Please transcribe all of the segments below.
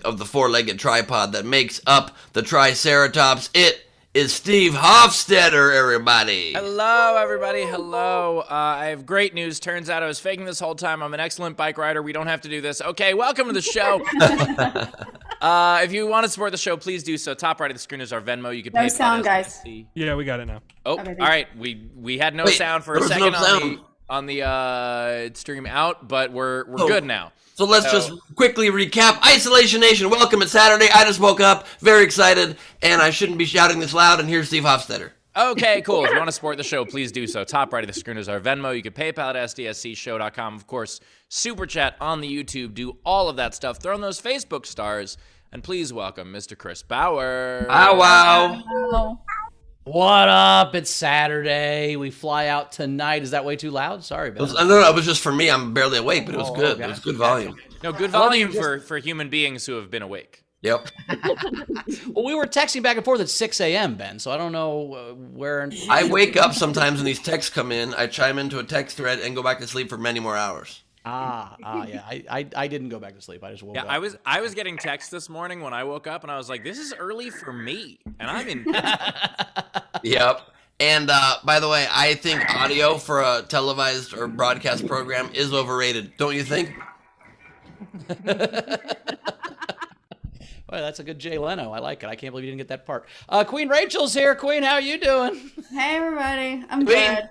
of the four-legged tripod that makes up the Triceratops. It is Steve Hofstetter, everybody. Hello, everybody. Hello. I have great news. Turns out I was faking this whole time. I'm an excellent bike rider. We don't have to do this. Okay, welcome to the show. If you want to support the show, please do so. Top right of the screen is our Venmo. You can pay. No sound, guys. Yeah, we got it now. Oh, Okay, all right. We had no sound for a second on the stream out, but we're good now. So let's just quickly recap. Isolation Nation, welcome. It's Saturday. I just woke up, very excited, and I shouldn't be shouting this loud, and here's Steve Hofstetter. Okay, cool. If you want to support the show, please do so. Top right of the screen is our Venmo. You can PayPal at sdscshow.com. Of course, Super Chat on the YouTube. Do all of that stuff. Throw in those Facebook stars. And please welcome Mr. Chris Bauer. Wow, wow. What up? It's Saturday. We fly out tonight. Is that way too loud? Sorry, Ben. No, it was just for me. I'm barely awake, but it was good. Okay. It was good volume. No, good volume for human beings who have been awake. Yep. Well, we were texting back and forth at 6 a.m., Ben, so I don't know where. I wake up sometimes when these texts come in. I chime into a text thread and go back to sleep for many more hours. Yeah. I didn't go back to sleep. I just woke up. I was getting texts this morning when I woke up, and I was like, this is early for me. And I'm in. Yep. And by the way, I think audio for a televised or broadcast program is overrated. Don't you think? Well, that's a good Jay Leno. I like it. I can't believe you didn't get that part. Queen Rachel's here. Queen, how you doing? Hey, everybody. I'm good.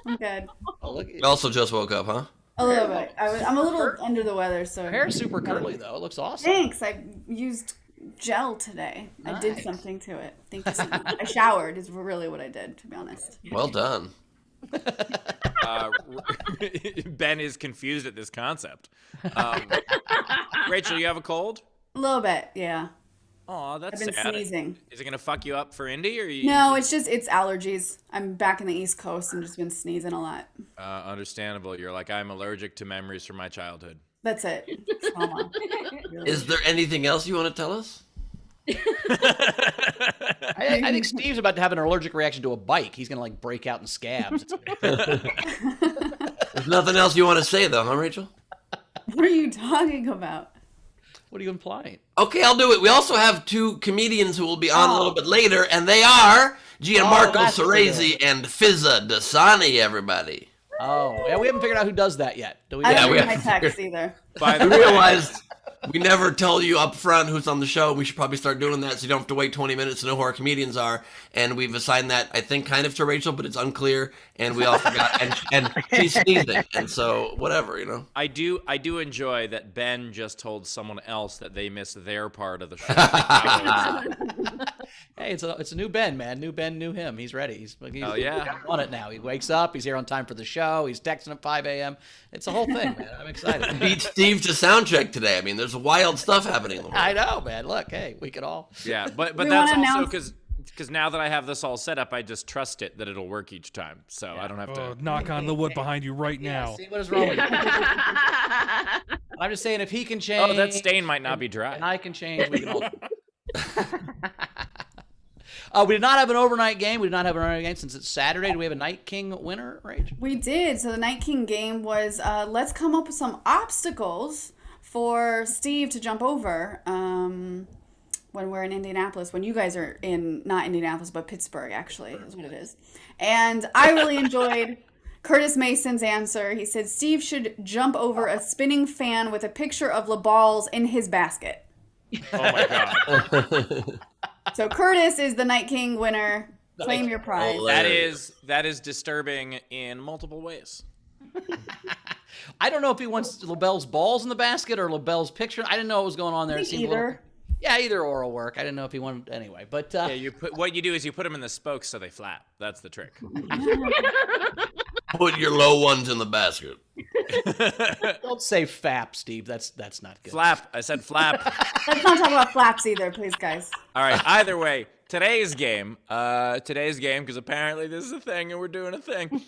I'm good. Oh, look, You also just woke up, huh? A little bit. I'm a little under the weather, so. her hair's super curly, though. It looks awesome. Thanks. I used gel today. I did something to it. Thank you so much. I showered is really what I did, to be honest. Well done. Ben is confused at this concept. Rachel, you have a cold? A little bit, yeah. Oh, that's I've been sad. sneezing. Is it gonna fuck you up for Indy, or you? No, it's allergies. I'm back in the East Coast and just been sneezing a lot. Understandable. You're like, I'm allergic to memories from my childhood. That's it. Trauma. Really. Is there anything else you want to tell us? I think Steve's about to have an allergic reaction to a bike. He's going to, break out in scabs. There's nothing else you want to say, though, huh, Rachel? What are you talking about? What are you implying? Okay, I'll do it. We also have two comedians who will be on a little bit later, and they are Gianmarco that's Soresi and Fizaa Dosani, everybody. Oh, yeah, we haven't figured out who does that yet. Do we? I Yeah, don't we read my have- text either. By the We way, realized we never tell you up front who's on the show. We should probably start doing that so you don't have to wait 20 minutes to know who our comedians are. And we've assigned that, I think, kind of to Rachel, but it's unclear. And we all forgot. And she's sneezing. And so, whatever, you know. I do enjoy that Ben just told someone else that they missed their part of the show. Hey, it's a new Ben, man. New Ben, new him. He's ready. He's Oh, yeah. on it now. He wakes up. He's here on time for the show. He's texting at 5 a.m. It's a whole thing, man. I'm excited. Beat Steve to sound check today. I mean, there's wild stuff happening in the world. I know, man. Look, hey, we could all. Yeah, but We that's wanna also announce- because now that I have this all set up, I just trust it that it'll work each time. So I don't have Oh, to. knock on the wood behind you right now. See what is wrong with you? I'm just saying, if he can change. Oh, that stain might not be dry. And I can change. We can all. We did not have an overnight game. We did not have an overnight game since it's Saturday. Do we have a Night King winner, Rach? We did. So the Night King game was let's come up with some obstacles for Steve to jump over when we're in Indianapolis. When you guys are in, not Indianapolis, but Pittsburgh, actually, is what it is. And I really enjoyed Curtis Mason's answer. He said Steve should jump over a spinning fan with a picture of Le Balls in his basket. Oh my god. So Curtis is the Night King winner. Claim your prize. That is disturbing in multiple ways. I don't know if he wants LaBelle's balls in the basket or LaBelle's picture. I didn't know what was going on there. I It think seemed a little- either. Yeah, either or will work. I didn't know if he wanted anyway. But Yeah, what you do is you put them in the spokes so they flap. That's the trick. Put your low ones in the basket. don't say fap, Steve. That's not good. Flap. I said flap. Let's not talk about flaps either, please, guys. All right. Either way, today's game, because apparently this is a thing and we're doing a thing.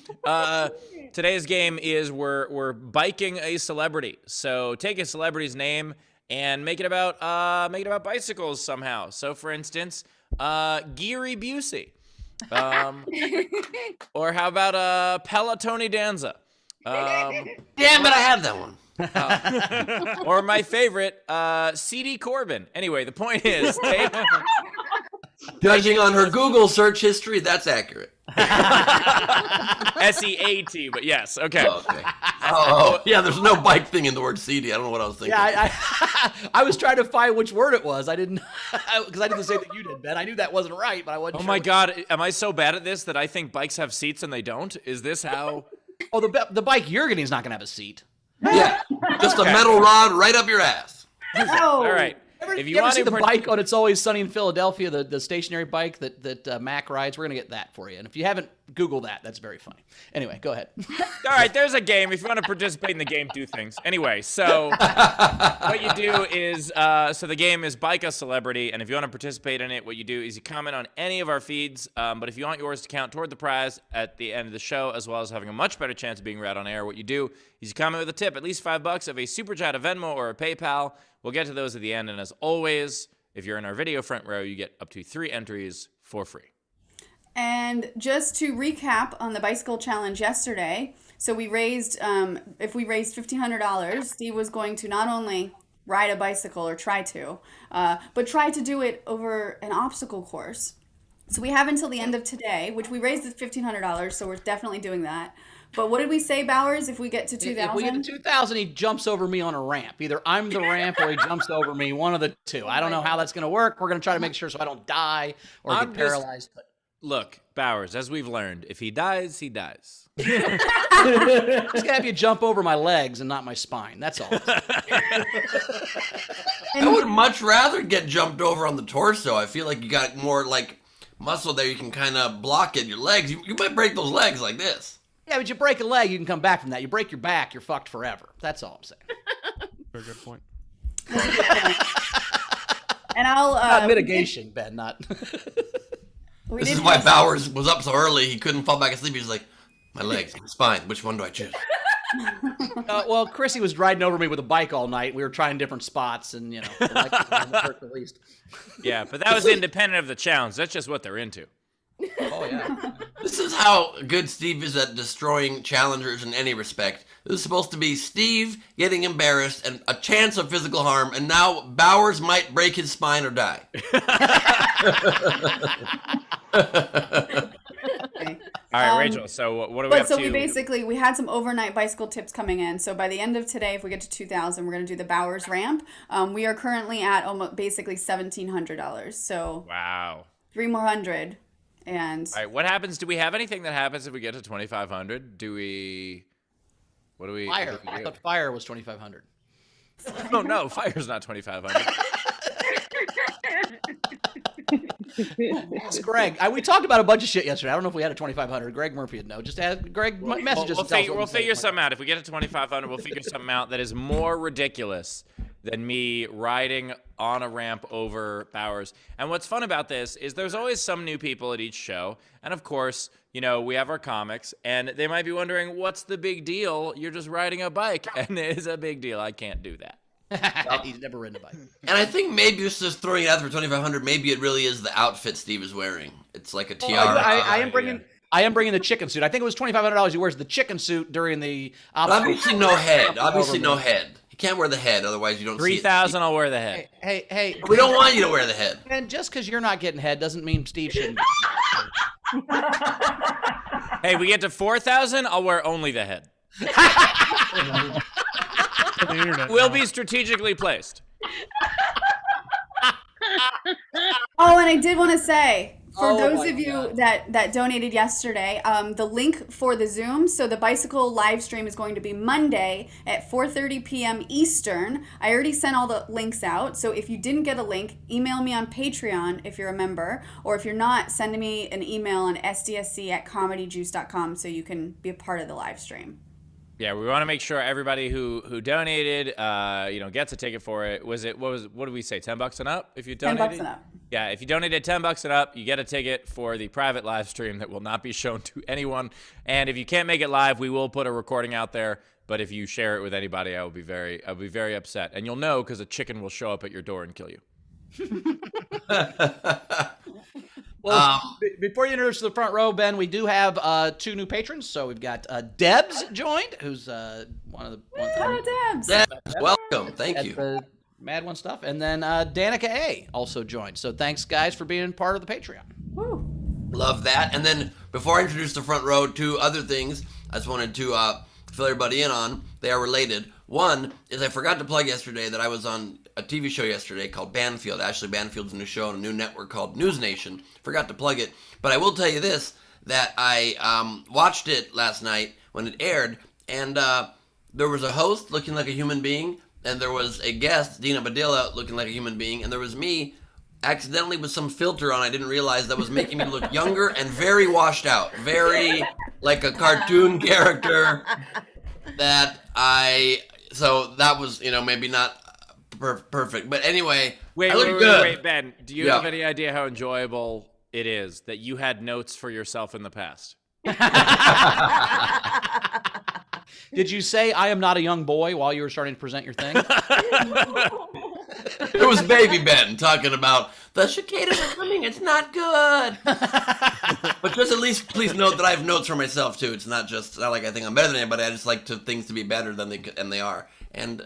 Today's game is we're biking a celebrity. So take a celebrity's name and make it about bicycles somehow. So for instance, Geary Busey. Or how about Pella Tony Danza? Um, Damn it, I have that one. or my favorite, CD Corbin. Anyway, the point is, Judging on her Google search history, that's accurate. SEAT, but yes, okay. Okay. Oh, yeah, there's no bike thing in the word CD. I don't know what I was thinking. Yeah, I was trying to find which word it was. I didn't, because I did the same thing you did, Ben. I knew that wasn't right, but I wasn't Oh sure. my God, am I so bad at this that I think bikes have seats and they don't? Is this how? Oh, the bike you're getting is not going to have a seat. Yeah, just a metal rod right up your ass. Oh. All right. If You ever see to the bike on It's Always Sunny in Philadelphia, the stationary bike that Mac rides? We're going to get that for you. And if you haven't, Google that. That's very funny. Anyway, go ahead. All right, there's a game. If you want to participate in the game, do things. Anyway, so what you do is, so the game is Bike a Celebrity, and if you want to participate in it, what you do is you comment on any of our feeds, but if you want yours to count toward the prize at the end of the show, as well as having a much better chance of being read on air, what you do is you comment with a tip, at least $5 of a Super Chat, a Venmo, or a PayPal. We'll get to those at the end, and as always, if you're in our video front row, you get up to 3 entries for free. And just to recap on the bicycle challenge yesterday, so we raised, if we raised $1,500, Steve was going to not only ride a bicycle or try to, but try to do it over an obstacle course. So we have until the end of today, which we raised at $1,500, so we're definitely doing that. But what did we say, Bowers, if we get to 2,000? If we get to 2,000, he jumps over me on a ramp. Either I'm the ramp or he jumps over me, one of the two. I don't know how that's going to work. We're going to try to make sure so I don't die or I'm get just- paralyzed. But Look, Bowers, as we've learned, if he dies, he dies. I'm just going to have you jump over my legs and not my spine. That's all. I would much rather get jumped over on the torso. I feel like you got more like muscle there. You can kind of block it. Your legs, you might break those legs like this. Yeah, but you break a leg, you can come back from that. You break your back, you're fucked forever. That's all I'm saying. Very good point. And I'll Not mitigation, Ben, not. This is why Bowers was up so early. He couldn't fall back asleep. He was like, my legs, my spine. Which one do I choose? Well, Chrissy was riding over me with a bike all night. We were trying different spots, and, the bike was on the hurt the least. Yeah, but that was independent of the challenge. That's just what they're into. Oh, yeah. This is how good Steve is at destroying challengers in any respect. This is supposed to be Steve getting embarrassed and a chance of physical harm, and now Bowers might break his spine or die. Okay. All right, Rachel, so what are we up So to? we had some overnight bicycle tips coming in. So by the end of today, if we get to 2,000, we're going to do the Bowers ramp. We are currently at almost basically $1,700. So Wow. 3 more hundred. And All right, what happens? Do we have anything that happens if we get to 2,500? Do we... What do we... Fire. what do we I do? thought fire was 2,500. Oh, no, fire's not 2,500. It's Greg. We talked about a bunch of shit yesterday. I don't know if we had a 2,500. Greg Murphy would know. Just ask Greg message us. We'll figure something out. If we get to 2,500, we'll figure something out that is more ridiculous than me riding on a ramp over Bowers. And what's fun about this is there's always some new people at each show. And of course, we have our comics, and they might be wondering, what's the big deal? You're just riding a bike. And it is a big deal. I can't do that. He's never ridden a bike. And I think maybe it's just throwing it out for 2,500. Maybe it really is the outfit Steve is wearing. It's like a tiara. I am bringing. I am bringing the chicken suit. I think it was $2,500. He wears the chicken suit during the. Obviously no head. Obviously no head. You can't wear the head, otherwise you don't see it. 3,000, I'll wear the head. Hey. We don't want you to wear the head. And just because you're not getting head doesn't mean Steve shouldn't. Hey, we get to 4,000, I'll wear only the head. On the internet. Will now. be strategically placed. oh, and I did want to say, for Oh those my of you God. that donated yesterday, the link for the Zoom, so the bicycle live stream is going to be Monday at 4:30 p.m. Eastern. I already sent all the links out, so if you didn't get a link, email me on Patreon if you're a member, or if you're not, send me an email on sdsc@comedyjuice.com so you can be a part of the live stream. Yeah, we want to make sure everybody who donated, gets a ticket for it. What did we say? $10 and up if you donated? $10 and up. Yeah, if you donated $10 and up, you get a ticket for the private live stream that will not be shown to anyone. And if you can't make it live, we will put a recording out there. But if you share it with anybody, I'll be very upset. And you'll know because a chicken will show up at your door and kill you. Well, before you introduce the front row, Ben, we do have 2 new patrons. So we've got Debs joined, who's one of the Oh, Debs. Debs, welcome. Thank at you. the Mad One stuff, and then Danica A also joined. So thanks, guys, for being part of the Patreon. Woo. Love that. And then before I introduce the front row, 2 other things I just wanted to fill everybody in on. They are related. One is I forgot to plug yesterday that I was on a TV show yesterday called Banfield. Ashley Banfield's new show on a new network called News Nation. Forgot to plug it. But I will tell you this, that I watched it last night when it aired, and there was a host looking like a human being, and there was a guest, Dina Badilla, looking like a human being, and there was me accidentally with some filter on I didn't realize that was making me look younger and very washed out. Very like a cartoon character so that was, maybe not perfect. But anyway, Wait, Ben, do you Yeah. have any idea how enjoyable it is that you had notes for yourself in the past? Did you say I am not a young boy while you were starting to present your thing? it was Baby Ben talking about the cicadas are coming, it's not good. But just at least please note that I have notes for myself too. It's not like I think I'm better than anybody. I just like things to be better than they are. And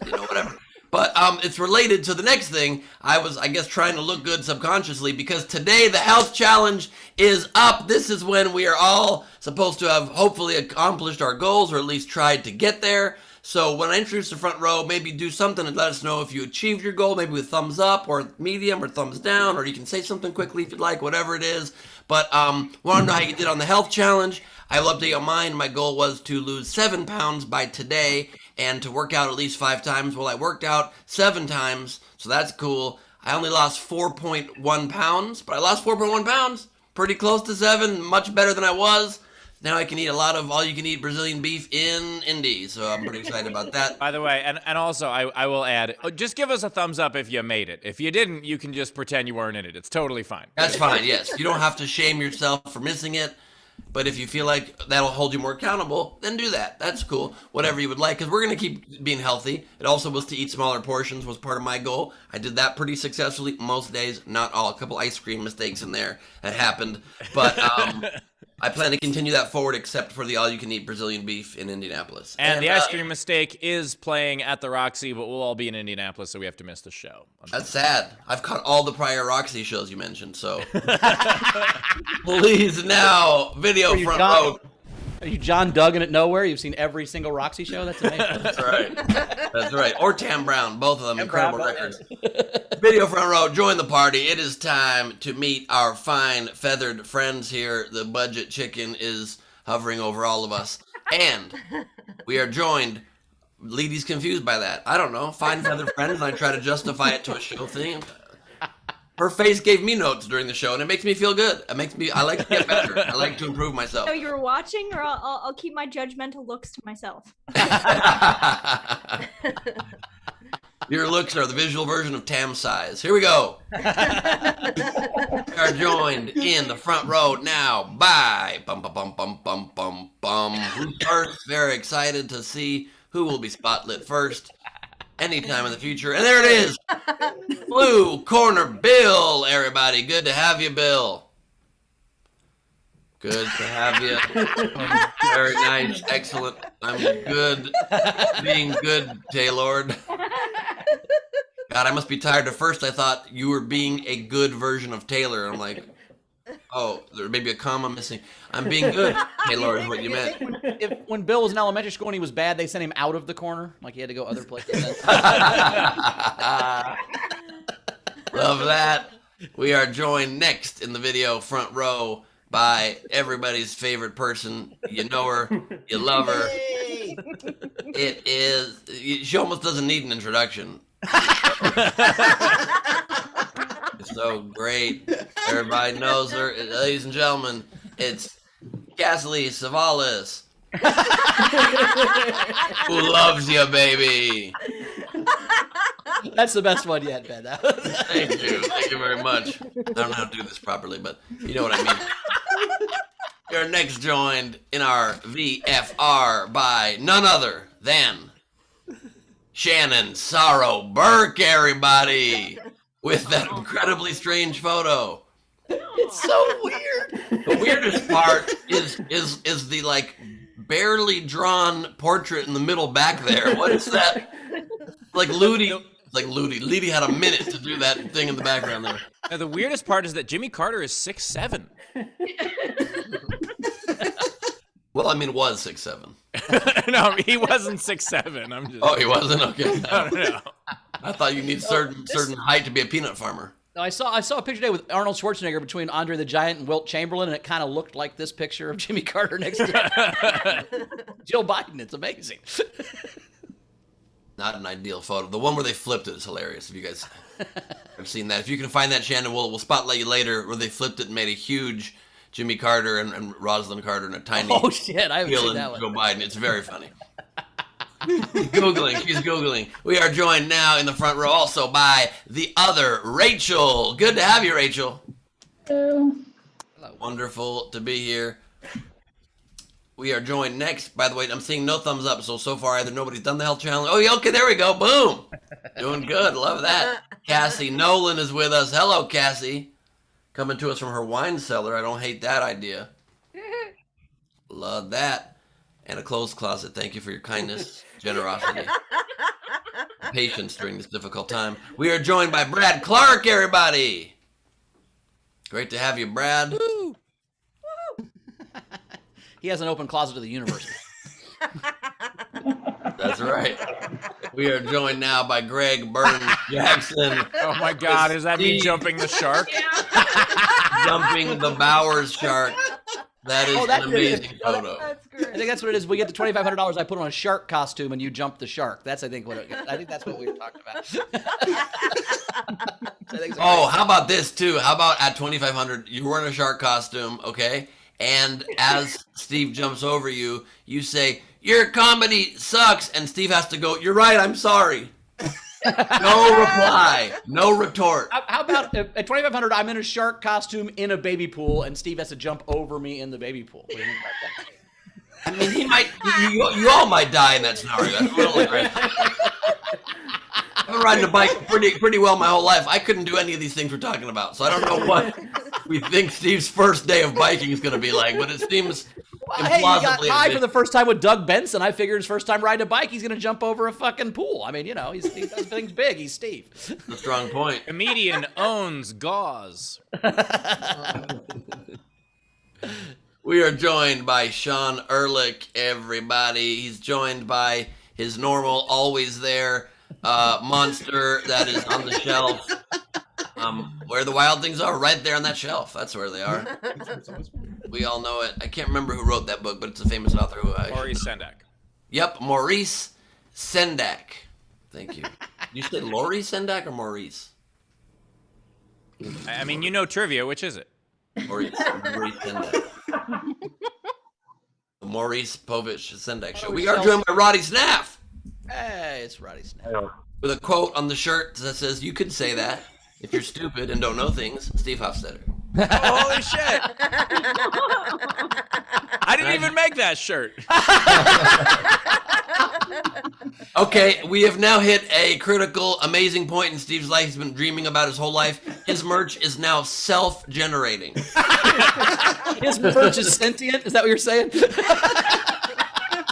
whatever. But it's related to the next thing. I was, I guess, trying to look good subconsciously because today the health challenge is up. This is when we are all supposed to have hopefully accomplished our goals or at least tried to get there. So when I introduce the front row, maybe do something and let us know if you achieved your goal, maybe with thumbs up or medium or thumbs down, or you can say something quickly if you'd like, whatever it is. But want to know how you did on the health challenge? I will update on mine. My goal was to lose 7 pounds by today and to work out at least 5 times. Well, I worked out 7 times, so that's cool. I only lost 4.1 pounds, but I lost 4.1 pounds. Pretty close to 7, much better than I was. Now I can eat a lot of all-you-can-eat Brazilian beef in Indy, so I'm pretty excited about that. By the way, and also I will add, just give us a thumbs up if you made it. If you didn't, you can just pretend you weren't in it. It's totally fine. That's fine, yes. You don't have to shame yourself for missing it, but if you feel like that'll hold you more accountable, then do that. That's cool. Whatever you would like, because we're going to keep being healthy. It also was to eat smaller portions was part of my goal. I did that pretty successfully most days, not all. A couple ice cream mistakes in there that happened, but I plan to continue that forward except for the all-you-can-eat Brazilian beef in Indianapolis. And the ice cream mistake is playing at the Roxy, but we'll all be in Indianapolis, so we have to miss the show. That's sad. I've caught all the prior Roxy shows you mentioned, so please now, video front row. Are you John Duggan at Nowhere? You've seen every single Roxy show? That's amazing. That's right. That's right. Or Tam Brown, both of them incredible records. Video front row, join the party. It is time to meet our fine feathered friends here. The budget chicken is hovering over all of us. And we are joined, Leedy's confused by that. I don't know, fine feathered friends, and I try to justify it to a show thing. Her face gave me notes during the show, and it makes me feel good. I like to get better. I like to improve myself. So you're watching, or I'll keep my judgmental looks to myself. Your looks are the visual version of Tam size. Here we go. We are joined in the front row now by Who's first? Very excited to see who will be spotlit first anytime in the future. And there it is. Blue corner Bill, everybody. Good to have you, Bill. Good to have you. Very nice. Excellent. I'm good. Being good, Taylor. God, I must be tired. At first, I thought you were being a good version of Taylor. I'm like, oh, there may be a comma missing. I'm being good, Taylor, is what you meant. When Bill was in elementary school and he was bad, they sent him out of the corner. Like he had to go other places. Love that. We are joined next in the video front row by everybody's favorite person. You know her, you love her. It is, she almost doesn't need an introduction. It's so great. Everybody knows her. Ladies and gentlemen, it's Cassidy Savalas. Who loves you, baby? That's the best one yet, Ben. Thank you. Thank you very much. I don't know how to do this properly, but you know what I mean. You're next joined in our VFR by none other than Shannon Sorrow Burke, everybody, with that incredibly strange photo. It's so weird. The weirdest part is the like barely drawn portrait in the middle back there. What is that? Like Ludi. Like Ludi had a minute to do that thing in the background there. Now, the weirdest part is that Jimmy Carter is 6'7". Well, I mean, was 6'7". No, he wasn't 6'7". I'm just. Oh, he wasn't? Okay. No. I thought you need certain height to be a peanut farmer. No, I saw a picture today with Arnold Schwarzenegger between Andre the Giant and Wilt Chamberlain, and it kind of looked like this picture of Jimmy Carter next to Jill Biden. It's amazing. Not an ideal photo. The one where they flipped it is hilarious. If you guys have seen that, if you can find that, Shannon, we'll spotlight you later. Where they flipped it and made a huge Jimmy Carter and Rosalind Carter and a tiny Oh shit, I haven't seen that one. Joe Biden. It's very funny. She's Googling. We are joined now in the front row also by the other Rachel. Good to have you, Rachel. Hello. Wonderful to be here. We are joined next. By the way, I'm seeing no thumbs up, so far either nobody's done the health challenge. Oh, yeah, okay, there we go. Boom. Doing good. Love that. Cassie Nolan is with us. Hello, Cassie. Coming to us from her wine cellar. I don't hate that idea. Love that. And a clothes closet. Thank you for your kindness, generosity, patience during this difficult time. We are joined by Brad Clark, everybody. Great to have you, Brad. Woo. He has an open closet to the universe. That's right. We are joined now by Greg Burns Jackson. Oh my God, is that me jumping the shark? Jumping the Bowers shark. That is that's an amazing photo. That's great. I think that's what it is. We get the $2,500. I put on a shark costume, and you jump the shark. That's I think that's what we were talking about. Oh, how about this too? How about at $2,500, you're wearing a shark costume, okay? And as Steve jumps over you, you say, "Your comedy sucks," and Steve has to go, "You're right, I'm sorry." No reply, no retort. How about at $2,500? I'm in a shark costume in a baby pool, and Steve has to jump over me in the baby pool. What do you think about that? I mean, he might. You all might die in that scenario. That's really great. I've been riding a bike pretty well my whole life. I couldn't do any of these things we're talking about, so I don't know what we think Steve's first day of biking is going to be like. But it seems Hey, he got implausibly high for the first time with Doug Benson. I figured his first time riding a bike, he's going to jump over a fucking pool. I mean, he does things big. He's Steve. a strong point. Comedian owns gauze. We are joined by Sean Ehrlich, everybody. He's joined by his normal, always there monster that is on the shelf. Where the wild things are, right there on that shelf. That's where they are. We all know it. I can't remember who wrote that book, but it's a famous author who Maurice Sendak. Yep, Maurice Sendak. Thank you. You say Laurie Sendak or Maurice? I mean, you know trivia. Which is it? Maurice Sendak. The Maurice Povich Sendak Show. We are joined by Roddy Snaff Hey, it's Roddy Snap. with a quote on the shirt that says, "You can say that if you're stupid and don't know things." Steve Hofstetter. Holy shit! I didn't even make that shirt. Okay, we have now hit a critical, amazing point in Steve's life he's been dreaming about his whole life. His merch is now self-generating. His merch is sentient. Is that what you're saying?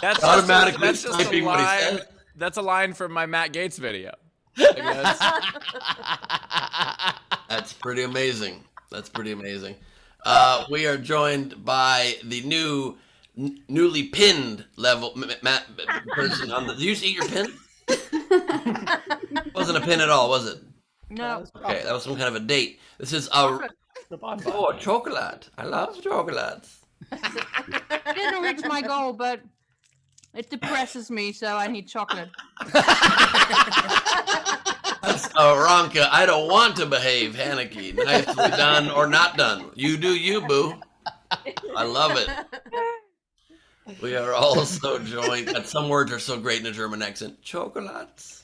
That's Automatically That's just a typing what he line. said. That's a line from my Matt Gaetz video. I guess. That's pretty amazing. We are joined by the newly pinned level person on the. Did you just eat your pin? Wasn't a pin at all, was it? No. Okay, that was some kind of a date. This is a chocolate. I love chocolates. I didn't reach my goal, but it depresses me, so I need chocolate. That's Ronka. I don't want to behave, Haneke. Nicely done or not done. You do you, boo. I love it. We are also joined, and some words are so great in a German accent. Chocolates.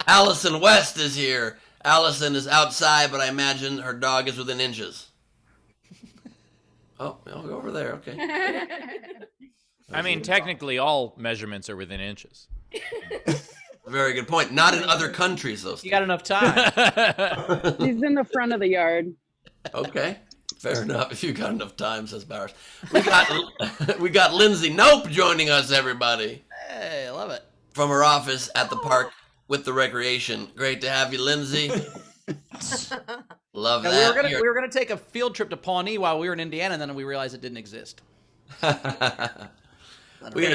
Allison West is here. Allison is outside, but I imagine her dog is within inches. Oh, I'll go over there. Okay. I mean, technically, all measurements are within inches. Very good point. Not in other countries, though. You got enough time. He's in the front of the yard. Okay, fair enough. If you got enough time, says Bowers. We got Lindsay Nope joining us, everybody, Hey, I love it. from her office at the park with the recreation. Great to have you, Lindsay. Love Now, that. we were gonna take a field trip to Pawnee while we were in Indiana, and then we realized it didn't exist. We gotta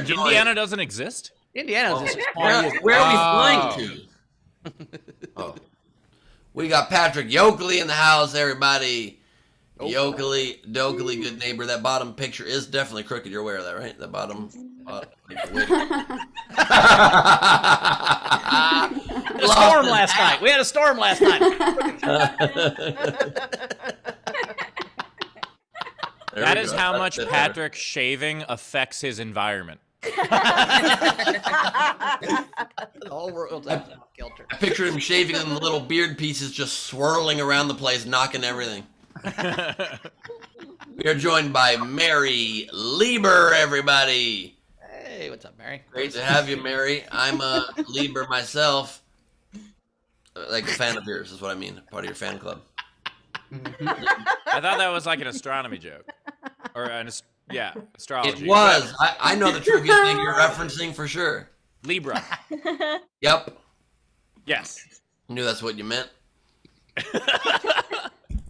join. Indiana doesn't exist? Indiana is just Pawnee. Where are we flying to? Oh. We got Patrick Yoakley in the house, everybody. Yoakley, Dokley, good neighbor. That bottom picture is definitely crooked. You're aware of that, right? The bottom. A storm last night. We had a storm last night. That is how much Patrick shaving affects his environment. The whole world's out of kilter. I picture him shaving and the little beard pieces just swirling around the place, knocking everything. We are joined by Mary Lieber, everybody. Hey, what's up, Mary? Great to have you, Mary. I'm a Lieber myself. Like a fan of yours is what I mean. Part of your fan club. I thought that was like an astronomy joke. Or astrology. It was. I know the trivia thing you're referencing for sure. Libra. Yep. Yes. Knew that's what you meant.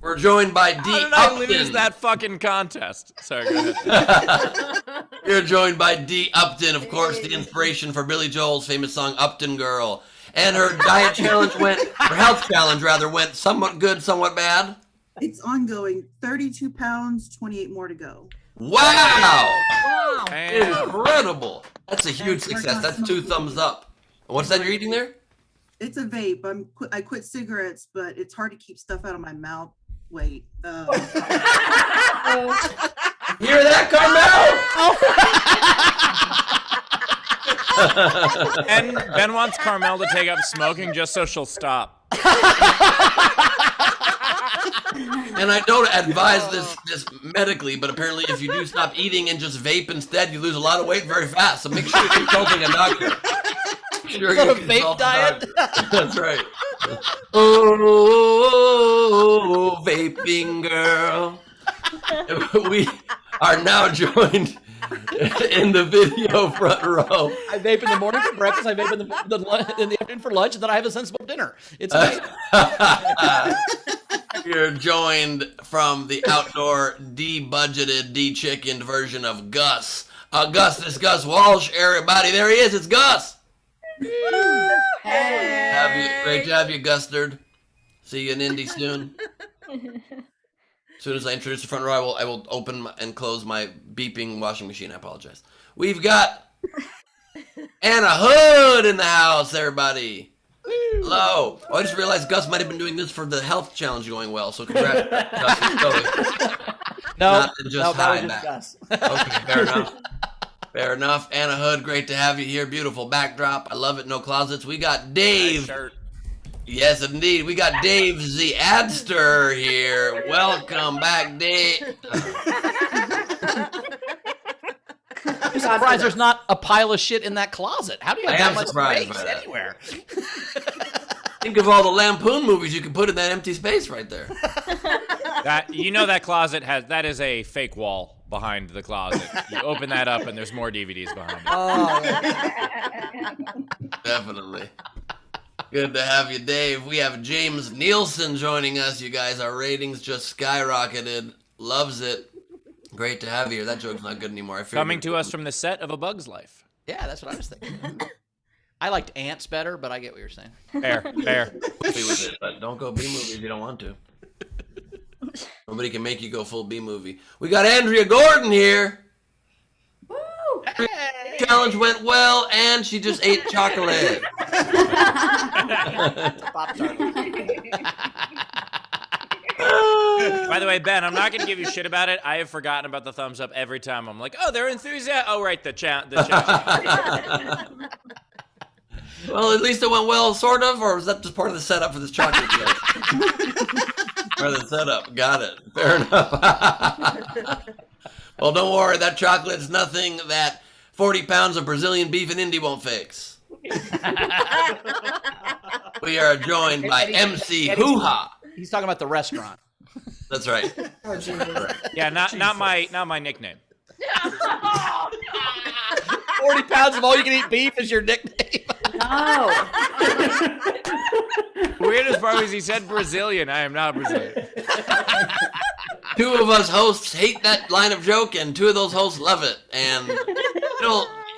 We're joined by D. How did I Upton. lose that fucking contest? Sorry, go ahead. We're joined by D. Upton, of course, the inspiration for Billy Joel's famous song Upton Girl. And her diet challenge her health challenge rather, went somewhat good, somewhat bad. It's ongoing. 32 pounds, 28 more to go. Wow! Damn. Incredible. That's a huge success. That's 2 thumbs up. What's that you're eating there? It's a vape. I quit cigarettes, but it's hard to keep stuff out of my mouth. Wait. Hear that, Carmel? And Ben wants Carmel to take up smoking just so she'll stop. And I don't advise this medically, but apparently if you do stop eating and just vape instead, you lose a lot of weight very fast. So make sure you're consulting a doctor. Sure, a vape diet? That's right. Oh, vaping girl. We are now joined in the video front row. I vape in the morning for breakfast. I vape in the afternoon for lunch, and then I have a sensible dinner. It's amazing. You're joined from the outdoor, de-budgeted, de-chickened version of Gus. Augustus Gus Walsh, everybody. There he is. It's Gus. Hey. Great to have you, Gustard. See you in Indy soon. As soon as I introduce the front row, I will open and close my beeping washing machine. I apologize. We've got Anna Hood in the house, everybody. Hello. Oh, I just realized Gus might have been doing this for the health challenge going well, so congrats. Gus. No, Not just that was hide just that. Gus. Okay, fair enough. Fair enough. Anna Hood, great to have you here. Beautiful backdrop. I love it. No closets. We got Dave. Yes, indeed. We got Dave the Adster here. Welcome back, Dave. I'm surprised there's not a pile of shit in that closet. How do you have that much surprised space by that. anywhere? Think of all the Lampoon movies you can put in that empty space right there. That closet that is a fake wall behind the closet. You open that up and there's more DVDs behind it. Oh, Definitely. Good to have you, Dave. We have James Nielsen joining us. You guys, our ratings just skyrocketed. Loves it. Great to have you here. That joke's not good anymore. I Coming to us from the set of A Bug's Life. yeah, that's what I was thinking. I liked Ants better, but I get what you're saying. Fair. Be with it, but don't go B movie if you don't want to. Nobody can make you go full B movie. We got Andrea Gordon here. Woo! Challenge went well, and she just ate chocolate. By the way, Ben, I'm not going to give you shit about it. I have forgotten about the thumbs up every time. I'm like, oh, they're enthusiastic. Oh, right, the chat. Well, at least it went well, sort of, or was that just part of the setup for this chocolate joke? Part of the setup. Got it. Fair enough. Well, don't worry. That chocolate's nothing that 40 pounds of Brazilian beef in Indy won't fix. We are joined by MC Hoo Ha. He's talking about the restaurant. That's right. Oh, Jesus. Yeah, not my nickname. 40 pounds of all-you-can-eat beef is your nickname. No. Weirdest part was he said Brazilian. I am not Brazilian. Two of us hosts hate that line of joke, and two of those hosts love it. And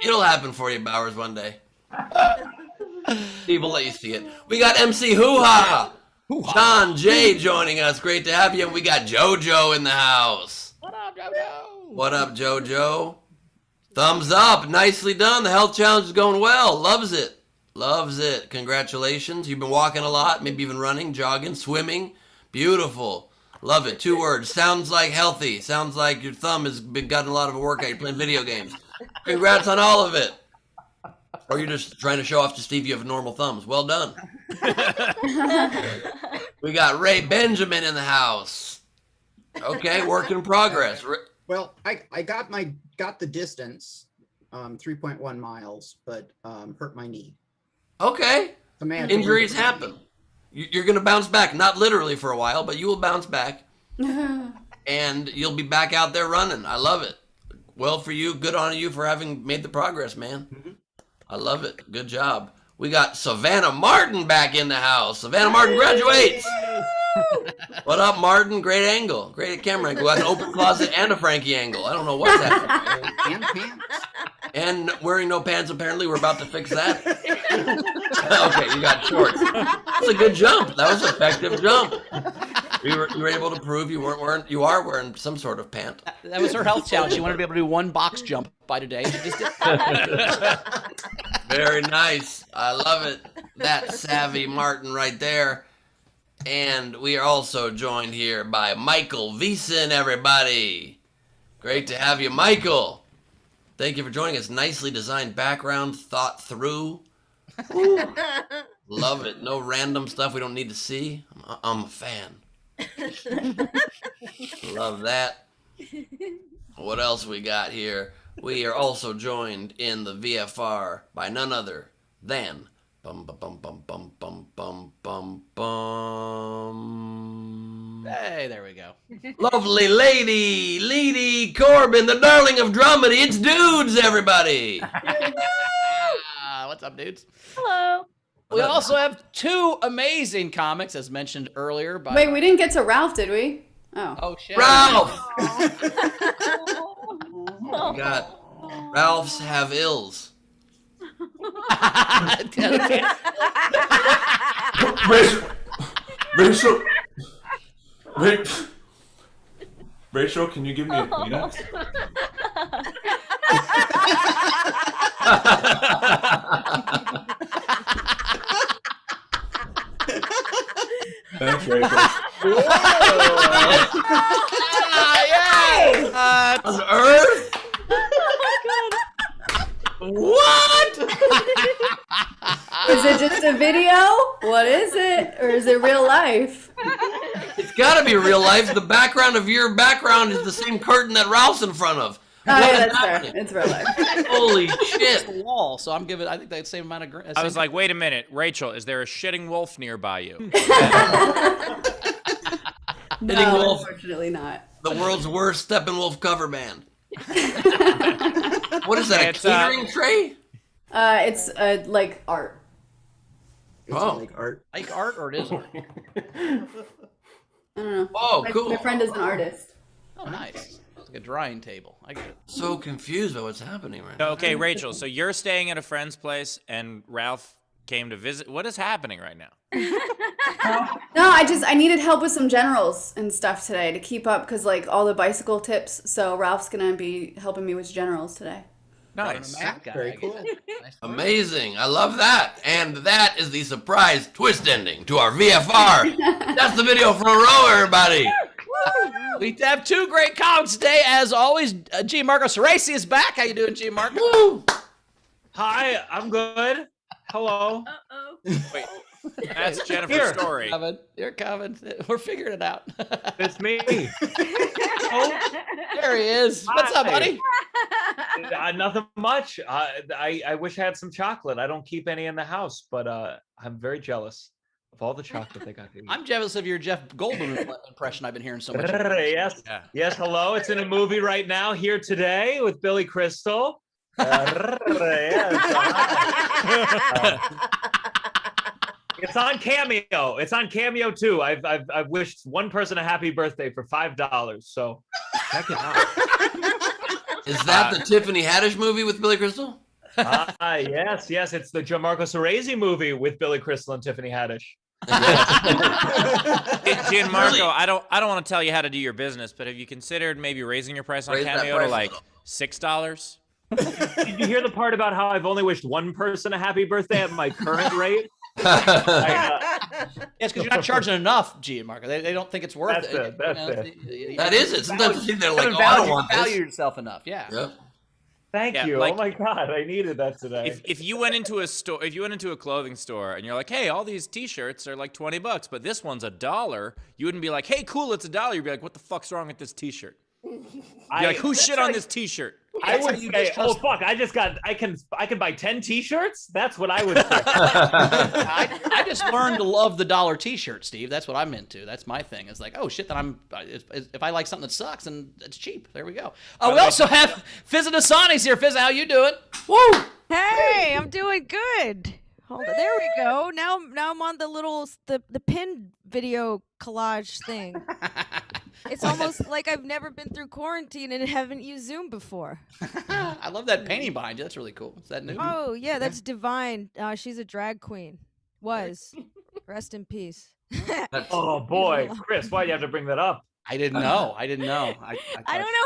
it'll happen for you, Bowers, one day. Steve will let you see it. We got MC Hoo Ha. Sean J joining us. Great to have you. And we got JoJo in the house. What up, JoJo? What up, JoJo? Thumbs up. Nicely done. The health challenge is going well. Loves it. Loves it. Congratulations. You've been walking a lot, maybe even running, jogging, swimming. Beautiful. Love it. 2 words. Sounds like healthy. Sounds like your thumb has been gotten a lot of a workout. You're playing video games. Congrats on all of it. Or you're just trying to show off to Steve you have normal thumbs. Well done. We got Ray Benjamin in the house. Okay, work in progress. Well, I got the distance, 3.1 miles, but hurt my knee. Okay. Command Injuries happen. You're going to bounce back. Not literally for a while, but you will bounce back. And you'll be back out there running. I love it. Well for you. Good on you for having made the progress, man. Mm-hmm. I love it. Good job. We got Savannah Martin back in the house. Savannah Martin graduates. What up, Martin? Great angle. Great camera angle. Got an open closet and a Frankie angle. I don't know what's happening. And pants. And wearing no pants, apparently. We're about to fix that. Okay, you got shorts. That's a good jump. That was an effective jump. You were able to prove you are wearing some sort of pant. That was her health challenge. She wanted to be able to do 1 box jump by today. She just did. Very nice. I love it. That savvy Martin right there. And we are also joined here by Michael Veason, everybody. Great to have you, Michael. Thank you for joining us. Nicely designed background, thought through. Love it. No random stuff we don't need to see. I'm a fan. Love that. What else we got here? We are also joined in the VFR by none other than Hey, there we go. lovely lady, Leedy Corbin, the darling of Dramedy. It's dudes, everybody. What's up, dudes? Hello. We also have 2 amazing comics, as mentioned earlier. By Wait, we didn't get to Ralph, did we? Oh shit! Ralph. We got Ralph's have ills. Rachel, can you give me a peanut? Thanks, Rachel. On Earth? What? Is it just a video? What is it? Or is it real life? It's got to be real life. The background of your background is the same curtain that Ralph's in front of. Oh, What yeah, is that's fair. happening? It's real life. Holy It's shit. the wall, so I'm giving. I think that same amount of. I was like, wait a minute, Rachel, is there a shitting wolf nearby you? Hitting No, Wolf, unfortunately not. the world's worst Steppenwolf cover band. What is that, a It's, catering tray? It's like art. It's Oh. like art. like art or it is art. I don't know. Oh, cool. My friend is an artist. Oh, nice. It's like a drying table. I get it. So confused by what's happening right now. Okay, Rachel, so you're staying at a friend's place and Ralph came to visit. What is happening right now? No, I needed help with some generals and stuff today to keep up because like all the bicycle tips. So Ralph's gonna be helping me with generals today. Nice. Math guy, Very I get cool. it. Nice. Amazing. I love that. And that is the surprise twist ending to our VFR. That's the video from a row, everybody. We have 2 great comics today, as always. Gianmarco Soresi is back. How you doing, Gianmarco? Woo. Hi, I'm good. Hello. Uh-oh. Wait, That's Jennifer's story. You're coming. We're figuring it out. It's me. There he is. What's up, buddy? Nothing much. I wish I had some chocolate. I don't keep any in the house, but I'm very jealous of all the chocolate they got to eat. I'm jealous of your Jeff Goldblum impression I've been hearing so much. Yes. Yeah. Yes, hello. It's in a movie right now, Here Today, with Billy Crystal. It's on Cameo. It's on Cameo too. I've wished one person a happy birthday for $5. So check it out. Is that the Tiffany Haddish movie with Billy Crystal? Yes. It's the Gianmarco Soresi movie with Billy Crystal and Tiffany Haddish. Gianmarco, I don't want to tell you how to do your business, but have you considered maybe raising your price on Cameo to like $6? Did you hear the part about how I've only wished one person a happy birthday at my current rate? Yes, because you're not charging enough, Gianmarco. They don't think it's worth it. That's it. That is it. Sometimes they're like, You oh, I don't want value this. yourself enough. Yeah. Yep. Thank you. Like, oh my God, I needed that today. If you went into a store, if you went into a clothing store and you're like, hey, all these T-shirts are like $20, but this one's $1, you wouldn't be like, hey, cool, it's $1. You'd be like, what the fuck's wrong with this T-shirt? You'd be like, who shit on this T-shirt? I would say, oh fuck, I can buy 10 T-shirts. That's what I would say. I just learned to love the dollar T-shirt, Steve. That's what I'm into. That's my thing. It's like, oh shit, then if I like something that sucks, and it's cheap. There we go. We also have Fizaa Dosani's here. Fizaa, how you doing? Woo! Hey, I'm doing good. Hold on. There we go. Now I'm on the pin video collage thing. It's almost like I've never been through quarantine and haven't used Zoom before. I love that painting behind you. That's really cool. Is that new? Oh, yeah, that's Divine. She's a drag queen. Was. Rest in peace. Oh boy, Chris, why'd you have to bring that up? I didn't know. I don't know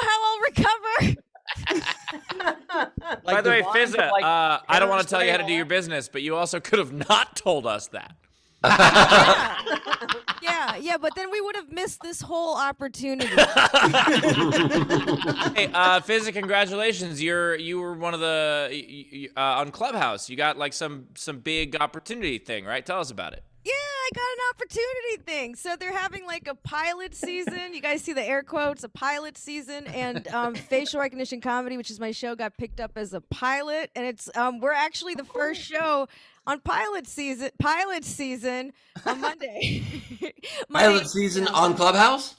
how I'll recover. By the way, Fizaa, I don't want to tell you how to do your business, but you also could have not told us that. Yeah, but then we would have missed this whole opportunity. Hey, Fizaa, congratulations! You were one of the on Clubhouse. You got like some big opportunity thing, right? Tell us about it. Yeah, I got an opportunity thing. So they're having like a pilot season. You guys see the air quotes, a pilot season, and Facial Recognition Comedy, which is my show, got picked up as a pilot, and it's we're actually the first show on pilot season on Monday. Pilot season on Clubhouse?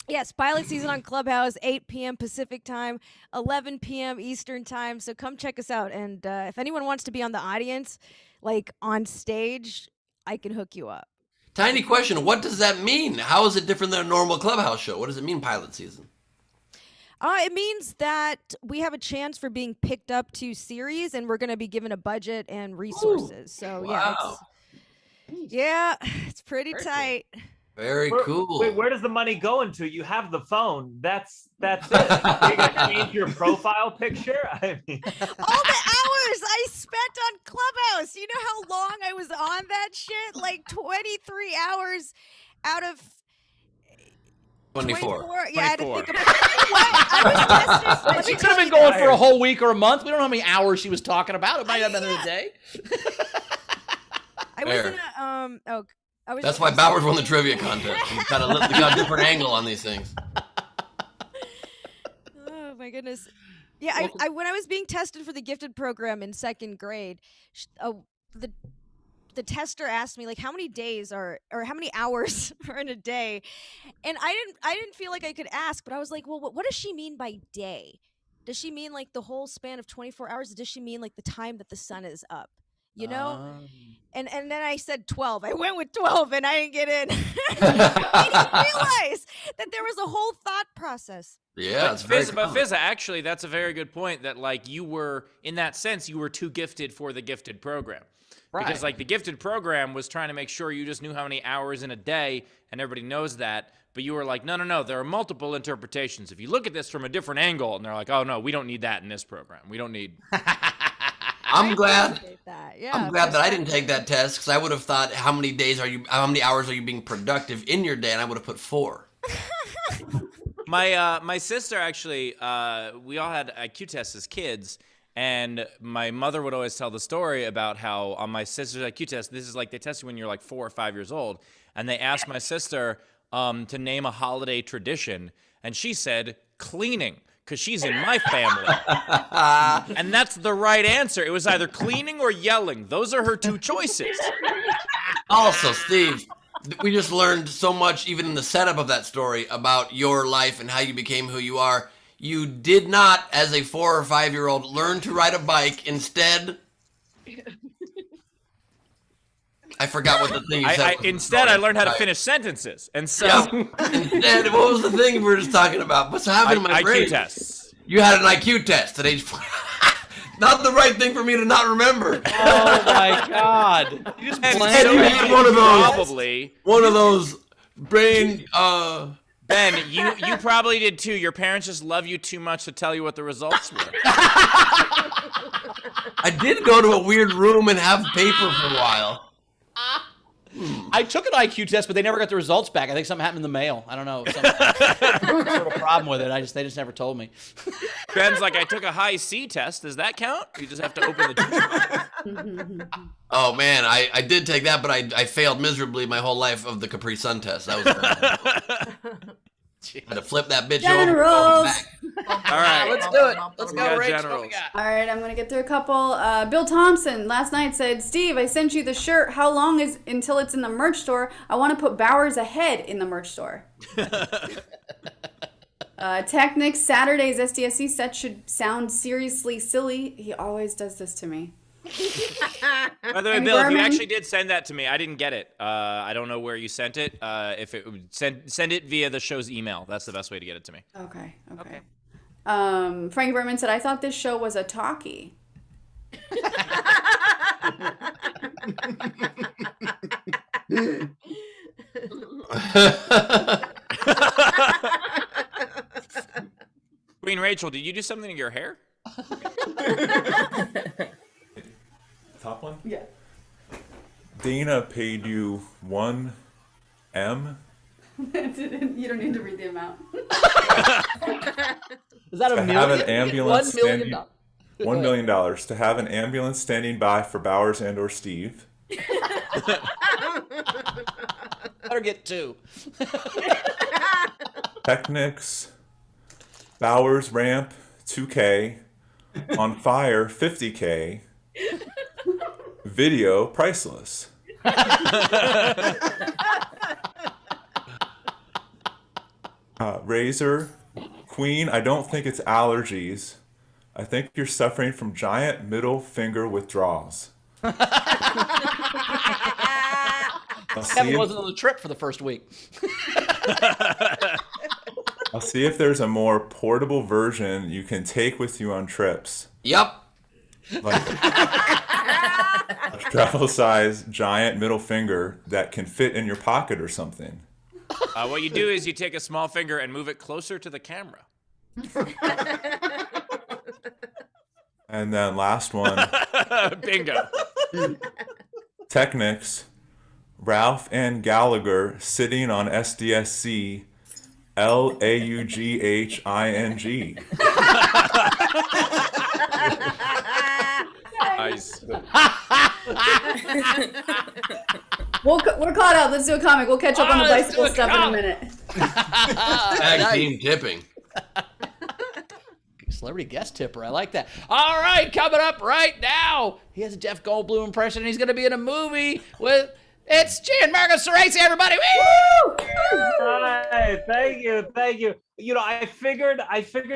Yes, pilot season on Clubhouse, 8 p.m. Pacific time, 11 p.m. Eastern time. So come check us out. And if anyone wants to be on the audience, like on stage, I can hook you up. Tiny question. What does that mean? How is it different than a normal Clubhouse show? What does it mean, pilot season? It means that we have a chance for being picked up to series, and we're going to be given a budget and resources. So wow. It's pretty tight. Cool. Very cool. Wait, where does the money go into? You have the phone. That's it. You got to change your profile picture. I mean, all the hours I spent on Clubhouse. You know how long I was on that shit? Like 23 hours out of 24. Yeah, I had to think about I was tested. She could have been going for a whole week or a month. We don't know how many hours she was talking about. It might have been a day. I was in a That's why Bowers won the trivia contest. He's got a different angle on these things. Oh my goodness. Yeah, I when I was being tested for the gifted program in second grade, the tester asked me like how many days or how many hours are in a day, and I didn't feel like I could ask, but I was like, well, what does she mean by day? Does she mean like the whole span of 24 hours? Or does she mean like the time that the sun is up? You know? And then I said 12. I went with 12 and I didn't get in. I didn't realize that there was a whole thought process. Yeah, it's very But Fizaa, actually, that's a very good point that like you were, in that sense, you were too gifted for the gifted program. Right. Because like the gifted program was trying to make sure you just knew how many hours in a day, and everybody knows that. But you were like, no, there are multiple interpretations. If you look at this from a different angle, and they're like, oh no, we don't need that in this program. We don't need. I'm glad that I didn't take that test, because I would have thought how many hours are you being productive in your day, and I would have put 4. My sister actually, we all had IQ tests as kids, And my mother would always tell the story about how on my sister's IQ test, this is like they test you when you're like 4 or 5 years old, and they asked my sister to name a holiday tradition, and she said cleaning, because she's in my family. And that's the right answer. It was either cleaning or yelling. Those are her 2 choices. Also, Steve, we just learned so much, even in the setup of that story, about your life and how you became who you are. You did not, as a 4 or 5-year-old, learn to ride a bike. Instead, I forgot what the thing you said. Instead, I learned how to finish sentences. And so... Instead, what was the thing we were just talking about? What's happening in my brain? IQ tests. You had an IQ test at age 4. Not the right thing for me to not remember. Oh my God! You just you had one of those. Probably one of those brain. Ben, you probably did too. Your parents just love you too much to tell you what the results were. I did go to a weird room and have paper for a while. I took an IQ test, but they never got the results back. I think something happened in the mail. I don't know. Some sort of problem with it. They just never told me. Ben's like, I took a high C test. Does that count? You just have to open the. Oh man, I did take that, but I failed miserably my whole life of the Capri Sun test. That was bad. I had to flip that bitch Generals. All right, let's do it. Let's We go, got Rach. generals. What we got? All right, I'm gonna get through a couple. Bill Thompson last night said, "Steve, I sent you the shirt. How long is until it's in the merch store? I want to put Bowers ahead in the merch store." Technics Saturday's SDSC set should sound seriously silly. He always does this to me. By the way, Bill, if you actually did send that to me, I didn't get it. I don't know where you sent it. If it would send it via the show's email. That's the best way to get it to me. Okay. Frank Berman said, "I thought this show was a talkie." Queen Rachel, did you do something to your hair? Top one? Yeah. Dana paid you 1 M You don't need to read the amount. Is that a to million? have an ambulance $1 million. standing. $1 million to have an ambulance standing by for Bowers and/or Steve. Better get 2. Technics, Bowers ramp 2K, on fire 50K, video priceless. Razor, Queen, I don't think it's allergies. I think you're suffering from giant middle finger withdrawals. Kevin wasn't on the trip for the first week. I'll see if there's a more portable version you can take with you on trips. Yep. Like a travel size giant middle finger that can fit in your pocket or something. What you do is you take a small finger and move it closer to the camera. And then last one. Bingo. Technics, Ralph and Gallagher sitting on SDSC LAUGHING. Nice. We're caught up. Let's do a comic. We'll catch up on the bicycle stuff in a minute. Tag team tipping. Celebrity guest tipper. I like that. All right, coming up right now, he has a Jeff Goldblum impression, and he's going to be in a movie with... It's Gianmarco Soresi, everybody! Woo! Hi, thank you. You know, I figured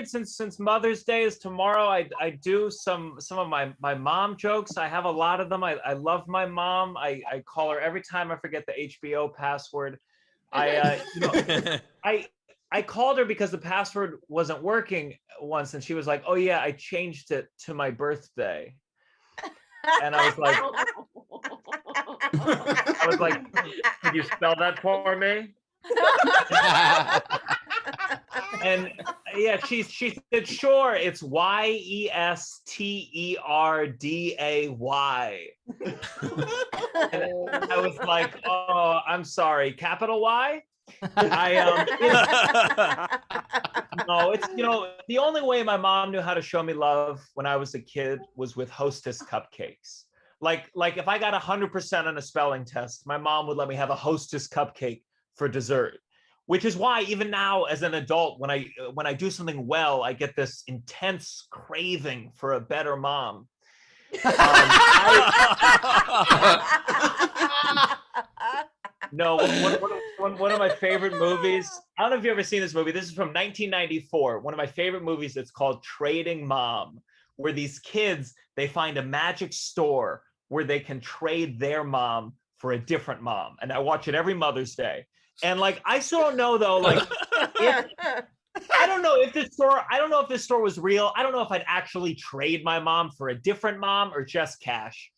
since Mother's Day is tomorrow, I do some of my mom jokes. I have a lot of them. I love my mom. I call her every time I forget the HBO password. I called her because the password wasn't working once, and she was like, "Oh yeah, I changed it to my birthday." And I was like, "Could you spell that for me?" And yeah, she said, "Sure, it's YESTERDAY." And I was like, "Oh, I'm sorry, capital Y." No, it's, the only way my mom knew how to show me love when I was a kid was with Hostess cupcakes. Like if I got 100% on a spelling test, my mom would let me have a Hostess cupcake for dessert. Which is why even now as an adult, when I do something well, I get this intense craving for a better mom. No, one of my favorite movies. I don't know if you've ever seen this movie. This is from 1994. One of my favorite movies. It's called Trading Mom, where these kids, they find a magic store where they can trade their mom for a different mom. And I watch it every Mother's Day. And like, I still don't know though, like, I don't know if this store was real. I don't know if I'd actually trade my mom for a different mom or just cash.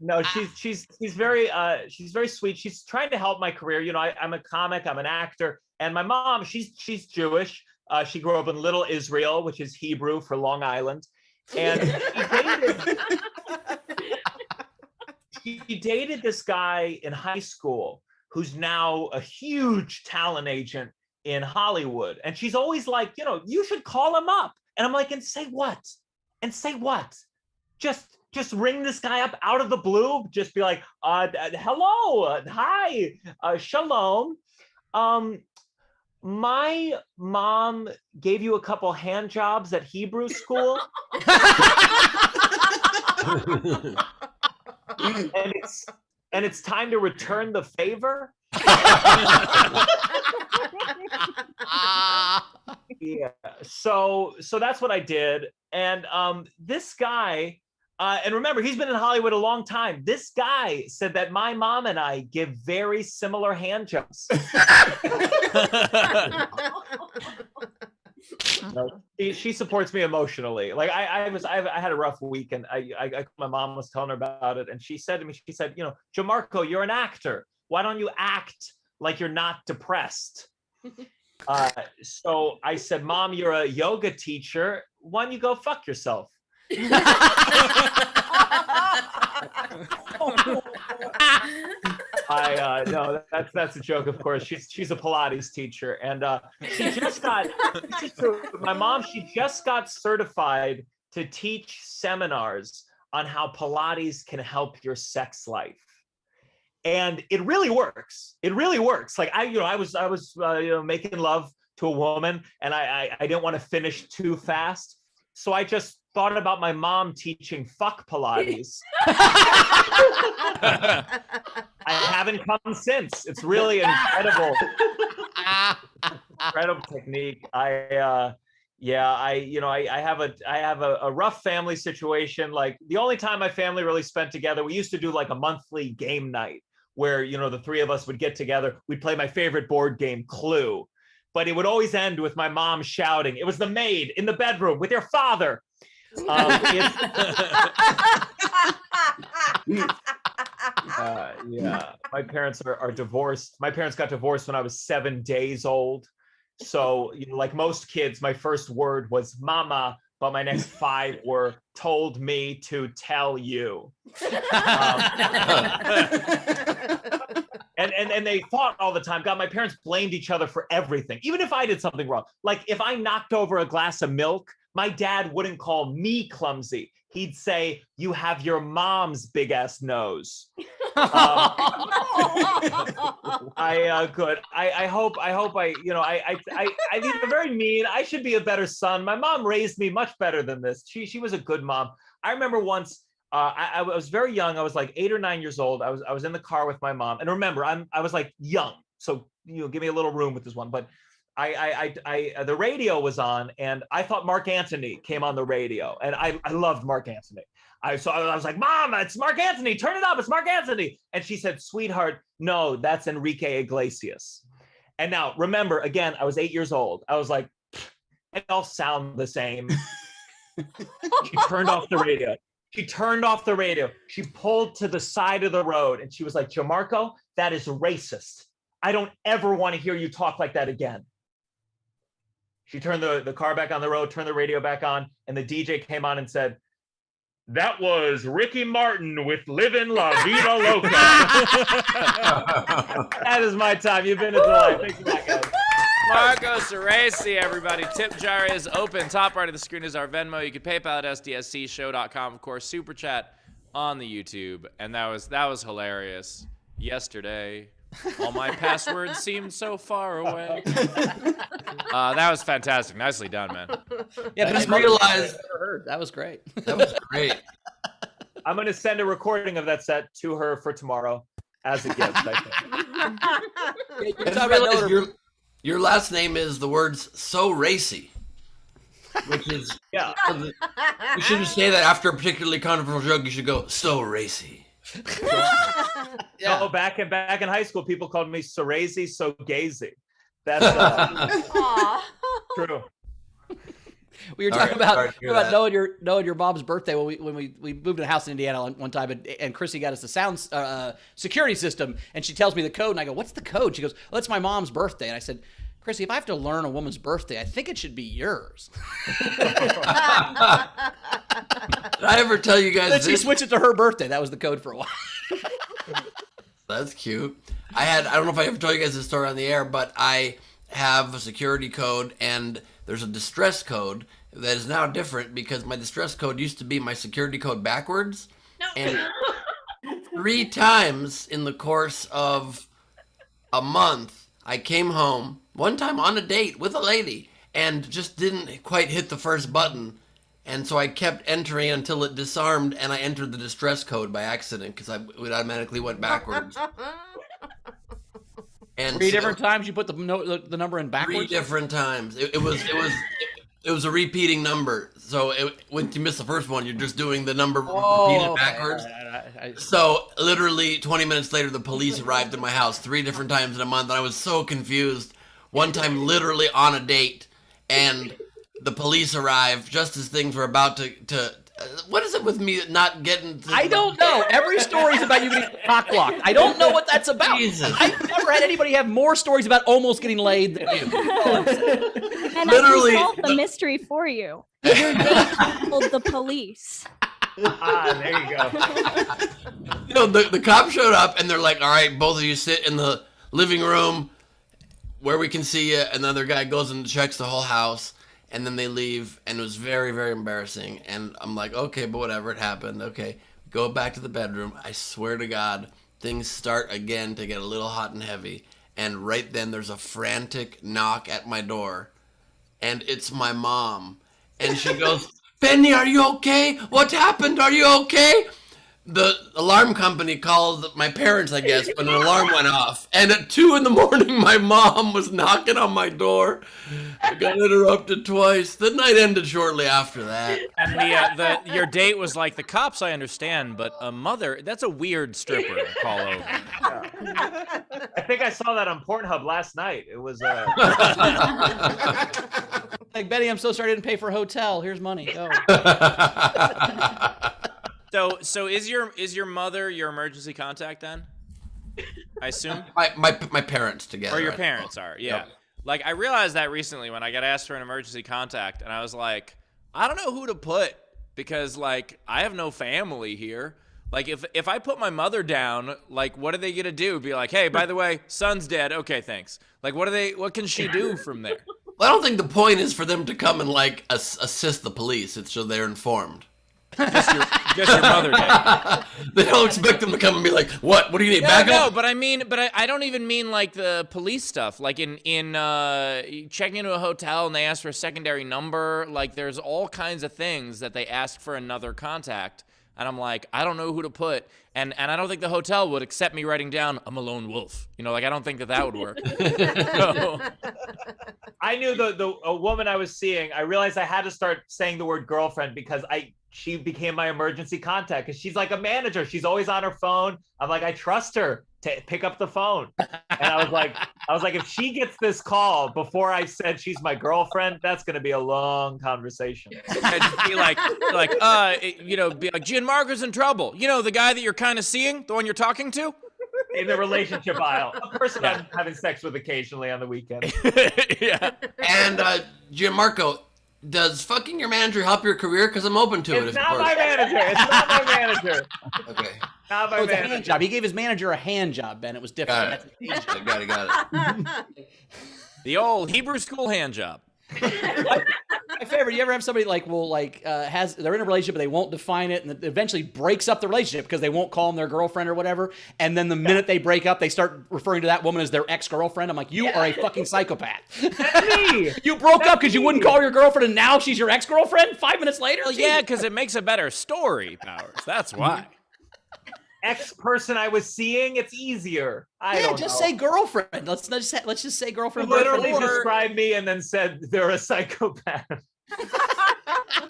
No, she's very sweet. She's trying to help my career. I'm a comic, I'm an actor, and my mom, she's Jewish. She grew up in Little Israel, which is Hebrew for Long Island, and she dated this guy in high school who's now a huge talent agent in Hollywood. And she's always like, you should call him up. And I'm like, and say what? Just ring this guy up out of the blue. Just be like, hello, hi, shalom. My mom gave you a couple hand jobs at Hebrew school. and it's time to return the favor. Yeah, so that's what I did. And this guy, and remember, he's been in Hollywood a long time. This guy said that my mom and I give very similar hand jobs. No, she supports me emotionally. Like I had a rough week, and my mom was telling her about it, and she said to me, Gianmarco, you're an actor. Why don't you act like you're not depressed? So I said, Mom, you're a yoga teacher. Why don't you go fuck yourself? No, that's a joke, of course. She's a Pilates teacher, and she just got certified to teach seminars on how Pilates can help your sex life. And it really works. Like I was making love to a woman, and I didn't want to finish too fast, so I just thought about my mom teaching fuck Pilates. I haven't come since. It's really incredible, incredible technique. I have a rough family situation. Like the only time my family really spent together, we used to do like a monthly game night where, the three of us would get together. We'd play my favorite board game, Clue. But it would always end with my mom shouting, "It was the maid in the bedroom with your father." Yeah, my parents are divorced. My parents got divorced when I was 7 days old. So, like most kids, my first word was mama, but my next 5 were told me to tell you. And they fought all the time. God, my parents blamed each other for everything, even if I did something wrong. Like if I knocked over a glass of milk, my dad wouldn't call me clumsy. He'd say, "You have your mom's big ass nose." I hope they're very mean. I should be a better son. My mom raised me much better than this. She was a good mom. I remember once I was very young. I was like 8 or 9 years old. I was in the car with my mom, and remember, I was like young, so give me a little room with this one. But the radio was on, and I thought Mark Antony came on the radio, and I loved Mark Antony. I was like, "Mom, it's Mark Antony. Turn it up. It's Mark Antony." And she said, "Sweetheart, no, that's Enrique Iglesias." And now, remember, again, I was 8 years old. I was like, "They all sound the same." She turned off the radio. She pulled to the side of the road, and she was like, "Gianmarco, that is racist. I don't ever want to hear you talk like that again." She turned the car back on the road, turned the radio back on, and the DJ came on and said, That was Ricky Martin with Livin' La Vida Loca. That is my time. You've been a delight. Thanks a lot, guys. Marco Soresi, everybody. Tip jar is open. Top right of the screen is our Venmo. You can PayPal at sdscshow.com. Of course, Super Chat on the YouTube. And that was hilarious. Yesterday, all my passwords seemed so far away. That was fantastic. Nicely done, man. Yeah, but I realized that was great. That was great. I'm going to send a recording of that set to her for tomorrow as a gift. I think. I just realized your last name is the words "so racy," which is yeah. You shouldn't say that after a particularly controversial joke. You should go "so racy." Yeah. Oh, back in high school, people called me Soresi, so gazy. That's true. We were talking about knowing your mom's birthday when we moved to a house in Indiana one time, and Chrissy got us a sound security system, and she tells me the code, and I go, "What's the code?" She goes, "Well, it's my mom's birthday," and I said, "Chrissy, if I have to learn a woman's birthday, I think it should be yours." Did I ever tell you guys? Then she switched it to her birthday. That was the code for a while. That's cute. I don't know if I ever told you guys this story on the air, but I have a security code, and there's a distress code that is now different because my distress code used to be my security code backwards. No. And 3 times in the course of a month, I came home, one time on a date with a lady, and just didn't quite hit the first button. And so I kept entering until it disarmed, and I entered the distress code by accident because it automatically went backwards. And 3 different times you put the number in backwards? 3 different times. It was a repeating number. So when you miss the first one, you're just doing the number repeated backwards. So literally 20 minutes later, the police arrived at my house 3 different times in a month, and I was so confused. One time, literally on a date, and the police arrived just as things were about to what is it with me not getting I don't know. Every story's about you getting cock-blocked. I don't know what that's about. Jesus. I've never had anybody have more stories about almost getting laid than you. And Literally, I can solve the mystery for you. Your date told the police. There you go. The cops showed up, and they're like, "All right, both of you sit in the living room where we can see you." And the other guy goes and checks the whole house. And then they leave, and it was very, very embarrassing. And I'm like, okay, but whatever, it happened. Okay, go back to the bedroom. I swear to God, things start again to get a little hot and heavy. And right then, there's a frantic knock at my door. And it's my mom. And she goes, "Penny, are you okay? What happened? Are you okay?" The alarm company called my parents, I guess, when an alarm went off. And at 2 a.m, my mom was knocking on my door. I got interrupted twice. The night ended shortly after that. And your date was like, the cops, I understand, but a mother, that's a weird stripper to call over. I think I saw that on Pornhub last night. It was like, "Betty, I'm so sorry I didn't pay for a hotel. Here's money. Go." So is your mother your emergency contact then? I assume. My parents together. Or your parents are, yeah. Yep. Like, I realized that recently when I got asked for an emergency contact, and I was like, I don't know who to put because, like, I have no family here. Like, if I put my mother down, like, what are they gonna do? Be like, "Hey, by the way, son's dead. Okay, thanks." Like, what can she do from there? Well, I don't think the point is for them to come and like assist the police. It's so they're informed. Just your mother did. They don't expect them to come and be like, "What? What do you need? Back No, up?" but I don't even mean like the police stuff. Like in checking into a hotel and they ask for a secondary number. Like there's all kinds of things that they ask for another contact, and I'm like, I don't know who to put, and I don't think the hotel would accept me writing down "I'm a lone wolf." You know, like I don't think that would work. So. I knew a woman I was seeing. I realized I had to start saying the word girlfriend because she became my emergency contact because she's like a manager. She's always on her phone. I'm like, I trust her to pick up the phone. And I was like, if she gets this call before I said she's my girlfriend, that's going to be a long conversation. And be like, Gianmarco's in trouble. You know, the guy that you're kind of seeing, the one you're talking to? In the relationship aisle. A person I'm having sex with occasionally on the weekend. Yeah. And Gianmarco, Does fucking your manager help your career? Because I'm open to it. It's not my manager. It's not my manager. Okay. Not my Oh, it's a manager. hand job. He gave his manager a hand job, Ben. It was different. Got it. Got it. The old Hebrew school hand job. My favorite. You ever have somebody like they're in a relationship but they won't define it, and it eventually breaks up the relationship because they won't call them their girlfriend or whatever, and then the minute they break up, they start referring to that woman as their ex-girlfriend. I'm like, you are a fucking psychopath. Me. You broke up because you wouldn't call your girlfriend, and now she's your ex-girlfriend 5 minutes later. Well, yeah, because it makes a better story, Powers. That's why. Ex-person I was seeing, it's easier. I don't just know. say girlfriend. Let's just say girlfriend. You literally boyfriend. described me and then said they're a psychopath. Well,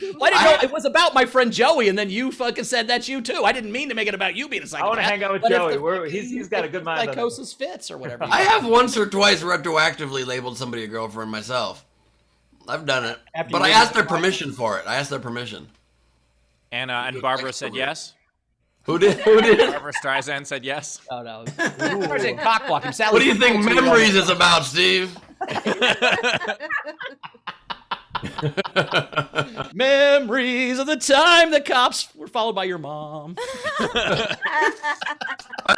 I didn't know it was about my friend Joey, and then you fucking said that's you too. I didn't mean to make it about you being a psychopath. I want to hang out with but if Joey. the He's got a good mind. Psychosis fits or whatever. I have once or twice retroactively labeled somebody a girlfriend myself. I've done it, but I asked their permission for it. I asked their permission. And Barbara said yes. Who did? Who did? Barbara Streisand said yes. Oh no. Cock blocking. What do you think Memories is about, Steve? Memories of the time the cops were followed by your mom. By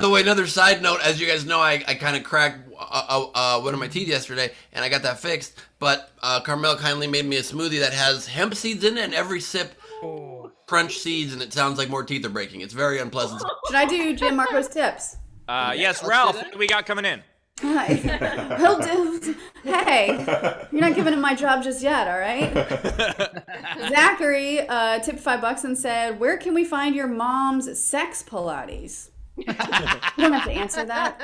the way, another side note, as you guys know, I kind of cracked one of my teeth yesterday, and I got that fixed. But Carmel kindly made me a smoothie that has hemp seeds in it, and every sip crunch seeds, and it sounds like more teeth are breaking. It's very unpleasant. Should I do Gianmarco's tips? Yes, Ralph, what do we got coming in? Hi. He'll do. Hey, you're not giving him my job just yet, all right? Zachary tipped $5 and said, "Where can we find your mom's sex Pilates?" You don't have to answer that.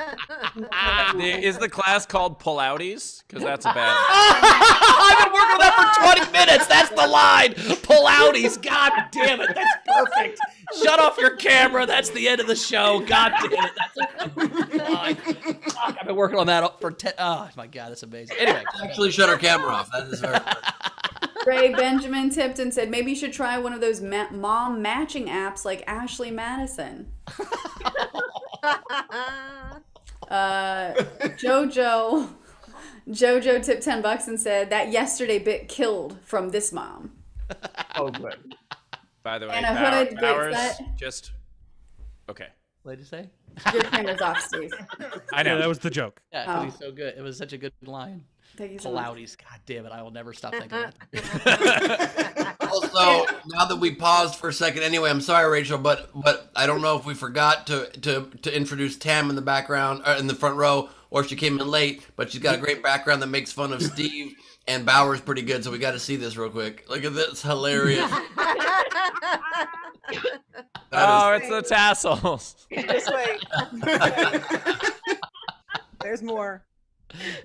Is the class called Pullouties? Because that's a bad. I've been working on that for 20 minutes. That's the line. Pullouties. God damn it. That's perfect. Shut off your camera. That's the end of the show. God damn it. That's a perfect line. Fuck, I've been working on that for 10. Oh my God, that's amazing. Anyway, Actually, shut our camera off. That is very. Ray Benjamin tipped and said, "Maybe you should try one of those mom matching apps like Ashley Madison." Jojo tipped $10 and said, "That yesterday bit killed from this mom." Oh, good. By the way, And a hooded Powers, great just okay. what did you say? Your camera's off, Steve. I know. Yeah, that was the joke. Yeah, 'cause he's so good. It was such a good line. Thank you so much. Pullouties. God damn it. I will never stop thinking about that. Also, now that we paused for a second, anyway, I'm sorry, Rachel, but I don't know if we forgot to introduce Tam in the background, in the front row, or if she came in late. But she's got a great background that makes fun of Steve and Bauer's pretty good. So we got to see this real quick. Look at this, hilarious. Oh, it's the tassels. Just wait. There's more.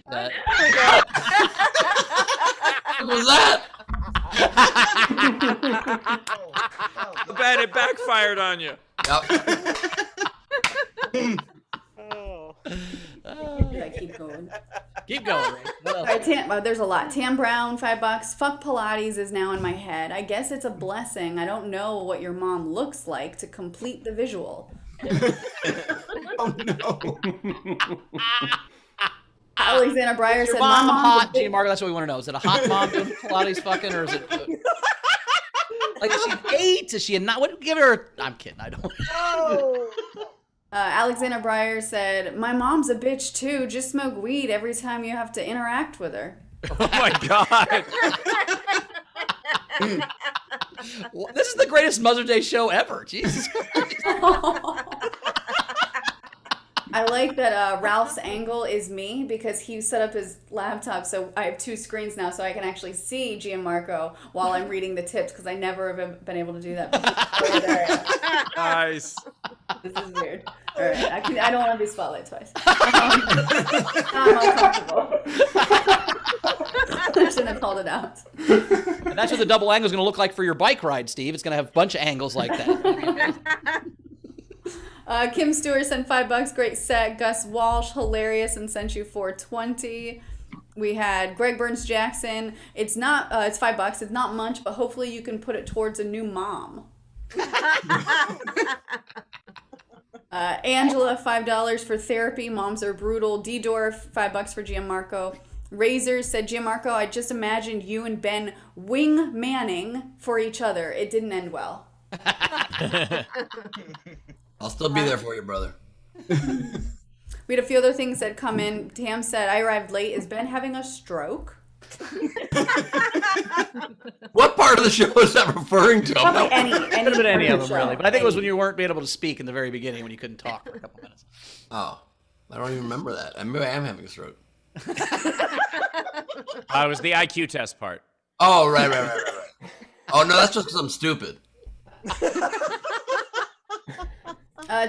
What was that? Bet it backfired on you. Yep. Yeah, keep going. Keep going, Ray. What All else? right, there's a lot. Tam Brown, $5. Fuck Pilates is now in my head. I guess it's a blessing. I don't know what your mom looks like to complete the visual. Oh no. Alexander Breyer Is your said, mom "My mom's hot, a big-" Gianmarco? That's what we want to know. Is it a hot mom doing Pilates fucking, or is it like is she 8? Is she a not? What? Give her. I'm kidding. I don't. Oh. Alexander Breyer said, "My mom's a bitch too. Just smoke weed every time you have to interact with her." Oh my God. This is the greatest Mother's Day show ever. Jesus. I like that Ralph's angle is me because he set up his laptop so I have two screens now so I can actually see Gianmarco while I'm reading the tips because I never have been able to do that before. Nice. This is weird. All right, I don't want to be spotlight twice. I'm uncomfortable. I shouldn't have called it out. And that's what the double angle is going to look like for your bike ride, Steve. It's going to have a bunch of angles like that. Kim Stewart sent $5. Great set. Gus Walsh, hilarious, and sent you $4.20. We had Greg Burns Jackson. It's not. It's $5. It's not much, but hopefully you can put it towards a new mom. Angela, $5 for therapy. Moms are brutal. D-Door, $5 for Gianmarco. Razor said, Gianmarco, I just imagined you and Ben wing manning for each other. It didn't end well. I'll still be there for you, brother. We had a few other things that come in. Tam said, I arrived late. Is Ben having a stroke? What part of the show is that referring to? Probably any Could have been any of them, show. really. But I think it was when you weren't being able to speak in the very beginning when you couldn't talk for a couple minutes. Oh, I don't even remember that. Maybe I am having a stroke. It was the IQ test part. Oh, right. Oh, no, that's just because I'm stupid.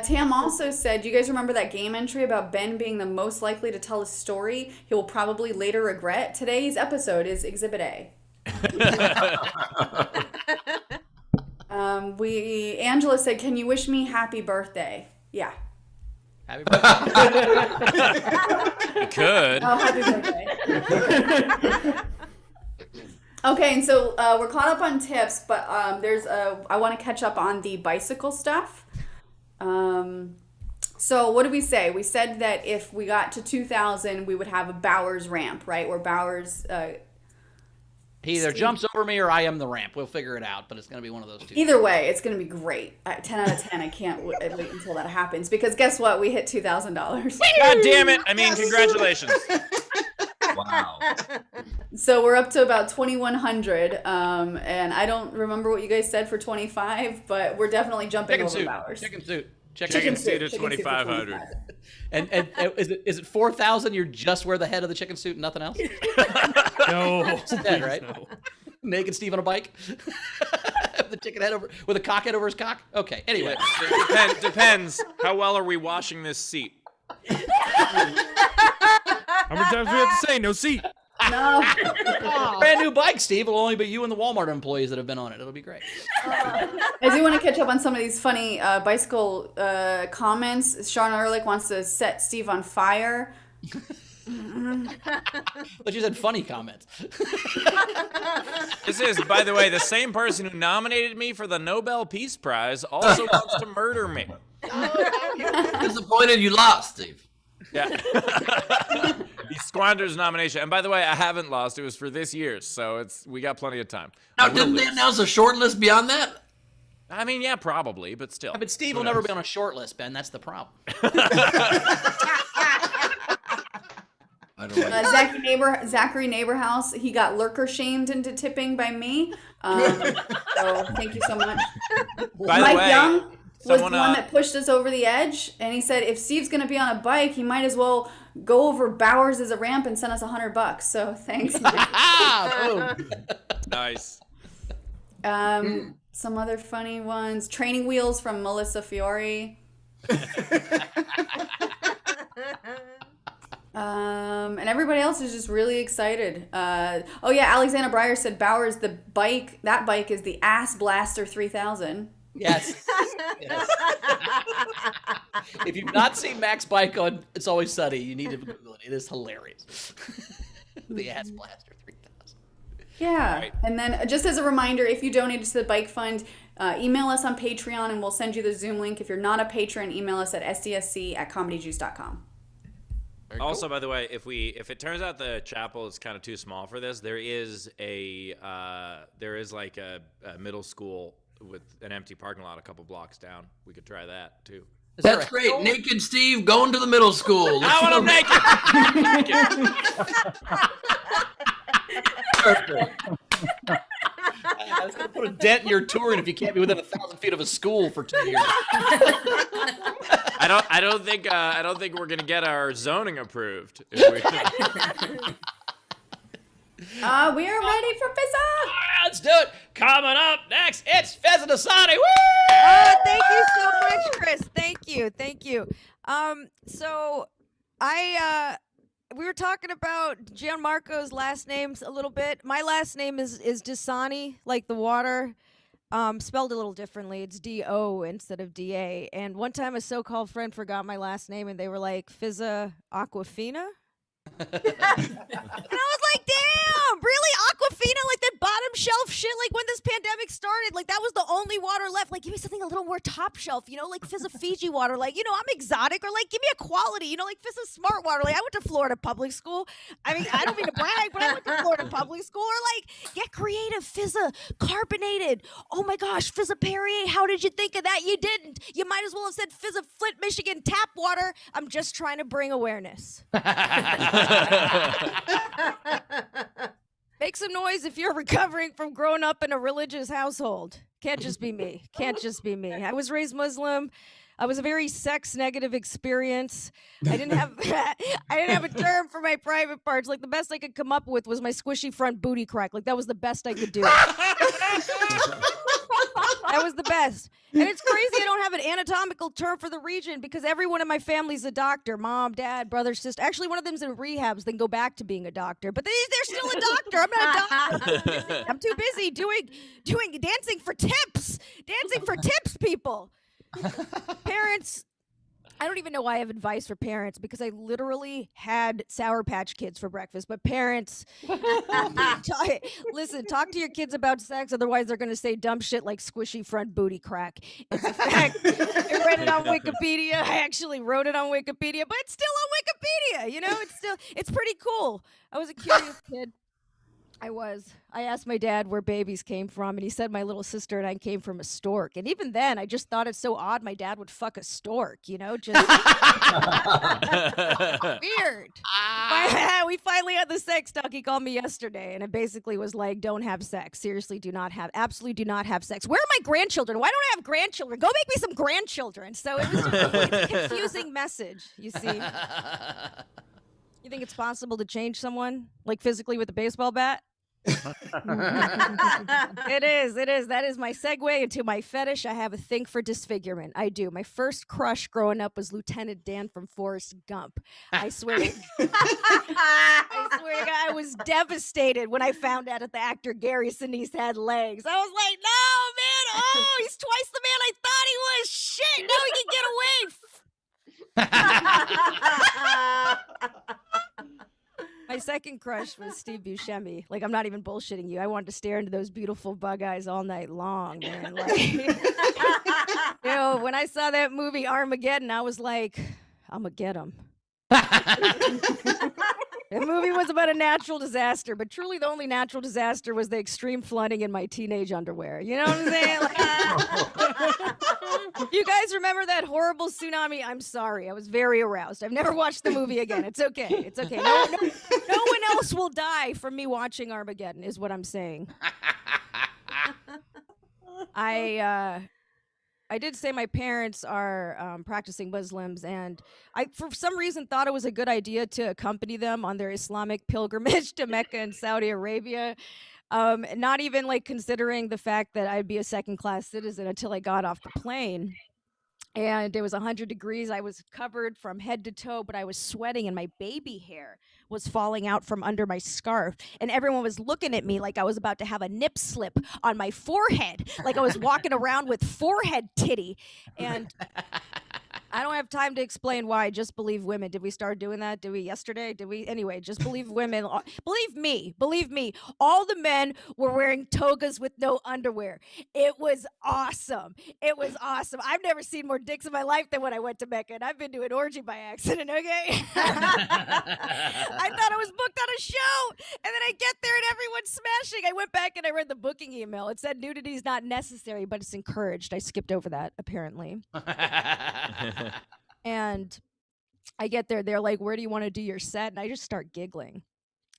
Tam also said, do you guys remember that game entry about Ben being the most likely to tell a story he will probably later regret? Today's episode is Exhibit A. Angela said, can you wish me happy birthday? Yeah. Happy birthday. You could. Oh, happy birthday. Okay, and so we're caught up on tips, but I want to catch up on the bicycle stuff. So what did we say? We said that if we got to 2,000, we would have a Bowers ramp, right? Where Bowers... he either jumps over me or I am the ramp. We'll figure it out, but it's going to be one of those two. Either way, it's going to be great. 10 out of 10, I can't wait until that happens. Because guess what? We hit $2,000. God damn it. I mean, congratulations. Wow. So we're up to about 2,100. And I don't remember what you guys said for 25, but we're definitely jumping over Bowers. Chicken suit. Chicken suit at 2,500. And is it 4,000? You're just wear the head of the chicken suit and nothing else? No. It's dead, right? No. Naked Steve on a bike? The chicken head over with a cock head over his cock? Okay, anyway. Depends. How well are we washing this seat? How many times do we have to say no seat? No. Brand new bike, Steve. It'll only be you and the Walmart employees that have been on it. It'll be great. I do want to catch up on some of these funny bicycle comments. Sean Ehrlich wants to set Steve on fire. But you said funny comments. This is, by the way, the same person who nominated me for the Nobel Peace Prize also wants to murder me. Disappointed you lost, Steve. Yeah. He squanders nomination. And by the way, I haven't lost. It was for this year, so we got plenty of time. Now, didn't they announce a short list beyond that? I mean, yeah, probably, but still. Yeah, but Steve will never be on a short list, Ben. That's the problem. I don't know. Zachary Neighborhouse, he got lurker shamed into tipping by me. So thank you so much. By the Mike way, Young was the someone, one that pushed us over the edge, and he said if Steve's going to be on a bike, he might as well go over Bowers as a ramp and send us $100. So thanks, Mike. Nice. Some other funny ones. Training wheels from Melissa Fiore. And everybody else is just really excited. Oh yeah, Alexander Breyer said Bowers, that bike is the Ass Blaster 3000. Yes. Yes. If you've not seen Mac's bike on It's Always Sunny, you need to Google it. It is hilarious. The Ass Blaster 3000. Yeah. Right. And then just as a reminder, if you donated to the bike fund, email us on Patreon and we'll send you the Zoom link. If you're not a patron, email us at sdsc@comedyjuice.com. Also, by the way, if it turns out the chapel is kind of too small for this, there is like a middle school with an empty parking lot a couple blocks down. We could try that too. That's great. Naked Steve going to the middle school. Not when I'm naked. Perfect. I was going to put a dent in your touring if you can't be within 1,000 feet of a school for 2 years. I don't think we're gonna get our zoning approved. If we... We are ready for Fizaa. Let's do it. Coming up next, it's Fizaa Dosani. Woo! Oh, thank you so much, Chris. Thank you. So we were talking about Gianmarco's last names a little bit. My last name is Dosani, like the water, spelled a little differently. It's D-O instead of D-A. And one time a so-called friend forgot my last name, and they were like, Fizaa Aquafina? And I was like, damn, really? Aquafina? Aquafina, like that bottom shelf shit, like when this pandemic started, like that was the only water left. Like, give me something a little more top shelf, you know, like Fizaa Fiji water. Like, you know, I'm exotic, or like give me a quality, you know, like Fizaa Smart water. Like, I went to Florida public school. I mean, I don't mean to brag, but I went to Florida public school. Or like, get creative, Fizaa carbonated. Oh my gosh, Fizaa Perrier. How did you think of that? You didn't. You might as well have said Fizaa Flint, Michigan tap water. I'm just trying to bring awareness. Make some noise if you're recovering from growing up in a religious household. Can't just be me. Can't just be me. I was raised Muslim. I was a very sex negative experience. I didn't have a term for my private parts. Like the best I could come up with was my squishy front booty crack. Like that was the best I could do. That was the best. And it's crazy I don't have an anatomical term for the region because everyone in my family's a doctor. Mom, dad, brother, sister. Actually, one of them's in rehabs, then go back to being a doctor. But they're still a doctor. I'm not a doctor. I'm too busy doing dancing for tips. Dancing for tips, people. Parents, I don't even know why I have advice for parents because I literally had Sour Patch Kids for breakfast. But parents, listen, talk to your kids about sex. Otherwise, they're going to say dumb shit like squishy front booty crack. It's a fact. I read it on Wikipedia. I actually wrote it on Wikipedia, but it's still on Wikipedia. You know, it's pretty cool. I was a curious kid. I asked my dad where babies came from, and he said my little sister and I came from a stork. And even then, I just thought it's so odd my dad would fuck a stork, you know? Just weird. We finally had the sex talk. He called me yesterday, and it basically was like, don't have sex. Seriously, absolutely do not have sex. Where are my grandchildren? Why don't I have grandchildren? Go make me some grandchildren. So it was it's a confusing message, you see. You think it's possible to change someone, like physically with a baseball bat? It is. That is my segue into my fetish. I have a thing for disfigurement. I do. My first crush growing up was Lieutenant Dan from Forrest Gump. I swear to God, I was devastated when I found out that the actor Gary Sinise had legs. I was like, no, man. Oh, he's twice the man I thought he was. Shit, now he can get away. My second crush was Steve Buscemi. Like, I'm not even bullshitting you. I wanted to stare into those beautiful bug eyes all night long, man. Like, you know, when I saw that movie Armageddon, I was like, I'm gonna get him. The movie was about a natural disaster, but truly the only natural disaster was the extreme flooding in my teenage underwear. You know what I'm saying? Like, you guys remember that horrible tsunami? I'm sorry. I was very aroused. I've never watched the movie again. It's okay. It's okay. No one else will die from me watching Armageddon, is what I'm saying. I did say my parents are practicing Muslims, and I, for some reason, thought it was a good idea to accompany them on their Islamic pilgrimage to Mecca and Saudi Arabia. Not even like considering the fact that I'd be a second-class citizen until I got off the plane. And it was 100 degrees. I was covered from head to toe, but I was sweating, and my baby hair was falling out from under my scarf. And everyone was looking at me like I was about to have a nip slip on my forehead, like I was walking around with forehead titty. And I don't have time to explain why. Just believe women. Did we start doing that? Did we yesterday? Did we? Anyway, just believe women. Believe me. Believe me. All the men were wearing togas with no underwear. It was awesome. It was awesome. I've never seen more dicks in my life than when I went to Mecca, and I've been to an orgy by accident, okay? I thought I was booked on a show, and then I get there and everyone's smashing. I went back and I read the booking email. It said nudity is not necessary, but it's encouraged. I skipped over that, apparently. And I get there, they're like, where do you want to do your set? And I just start giggling.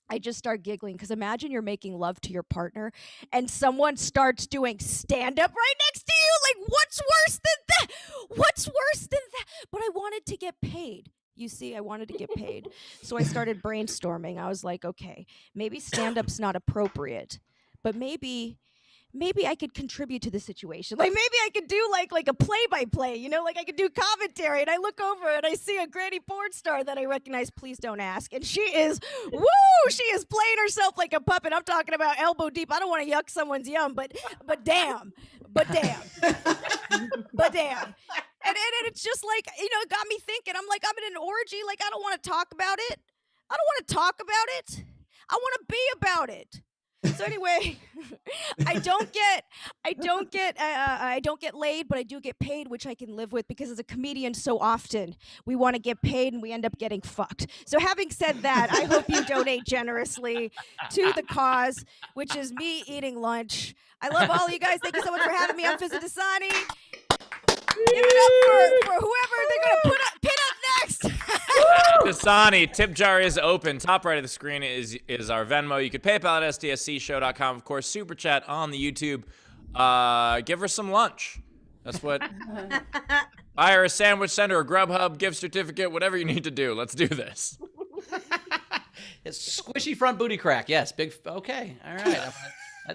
Because imagine you're making love to your partner and someone starts doing stand-up right next to you. Like, what's worse than that? What's worse than that? But I wanted to get paid. You see, I wanted to get paid. So I started brainstorming. I was like, okay, maybe stand-up's not appropriate, but maybe I could contribute to the situation. Like, maybe I could do like a play-by-play, you know, like I could do commentary. And I look over and I see a granny porn star that I recognize. Please don't ask. And she is playing herself like a puppet. I'm talking about elbow deep. I don't want to yuck someone's yum, but damn. And it's just like, you know, it got me thinking. I'm like, I'm in an orgy. Like, I don't want to talk about it. I don't want to talk about it. I want to be about it. So anyway, I don't get laid, but I do get paid, which I can live with because as a comedian, so often we want to get paid and we end up getting fucked. So having said that, I hope you donate generously to the cause, which is me eating lunch. I love all of you guys. Thank you so much for having me. I'm Fizaa Dosani. Give it up for whoever they're gonna pin up next. Dosani, tip jar is open. Top right of the screen is our Venmo. You could PayPal at sdscshow.com. Of course, Super Chat on the YouTube. Give her some lunch. That's what. Buy her a sandwich, send her a Grubhub gift certificate, whatever you need to do. Let's do this. It's squishy front booty crack. Yes, big. Okay, all right.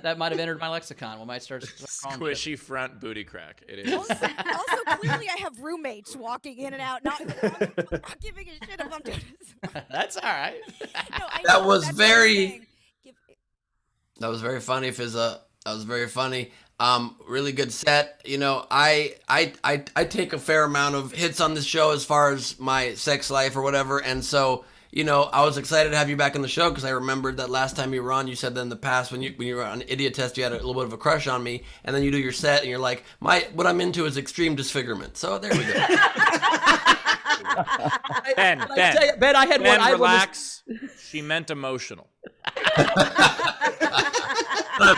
That might have entered my lexicon. We might start calling it. Squishy front booty crack. It is. Also, clearly I have roommates walking in and out, not giving a shit if I'm doing this. That's all right. No, I That know, was that's what I'm very. saying. That was very funny, Fizaa. That was very funny. Really good set. You know, I take a fair amount of hits on this show as far as my sex life or whatever, and so. You know, I was excited to have you back on the show because I remembered that last time you were on, you said that in the past when you were on Idiot Test, you had a little bit of a crush on me, and then you do your set and you're like, what I'm into is extreme disfigurement. So there we go. Ben, I had one. Relax. She meant emotional.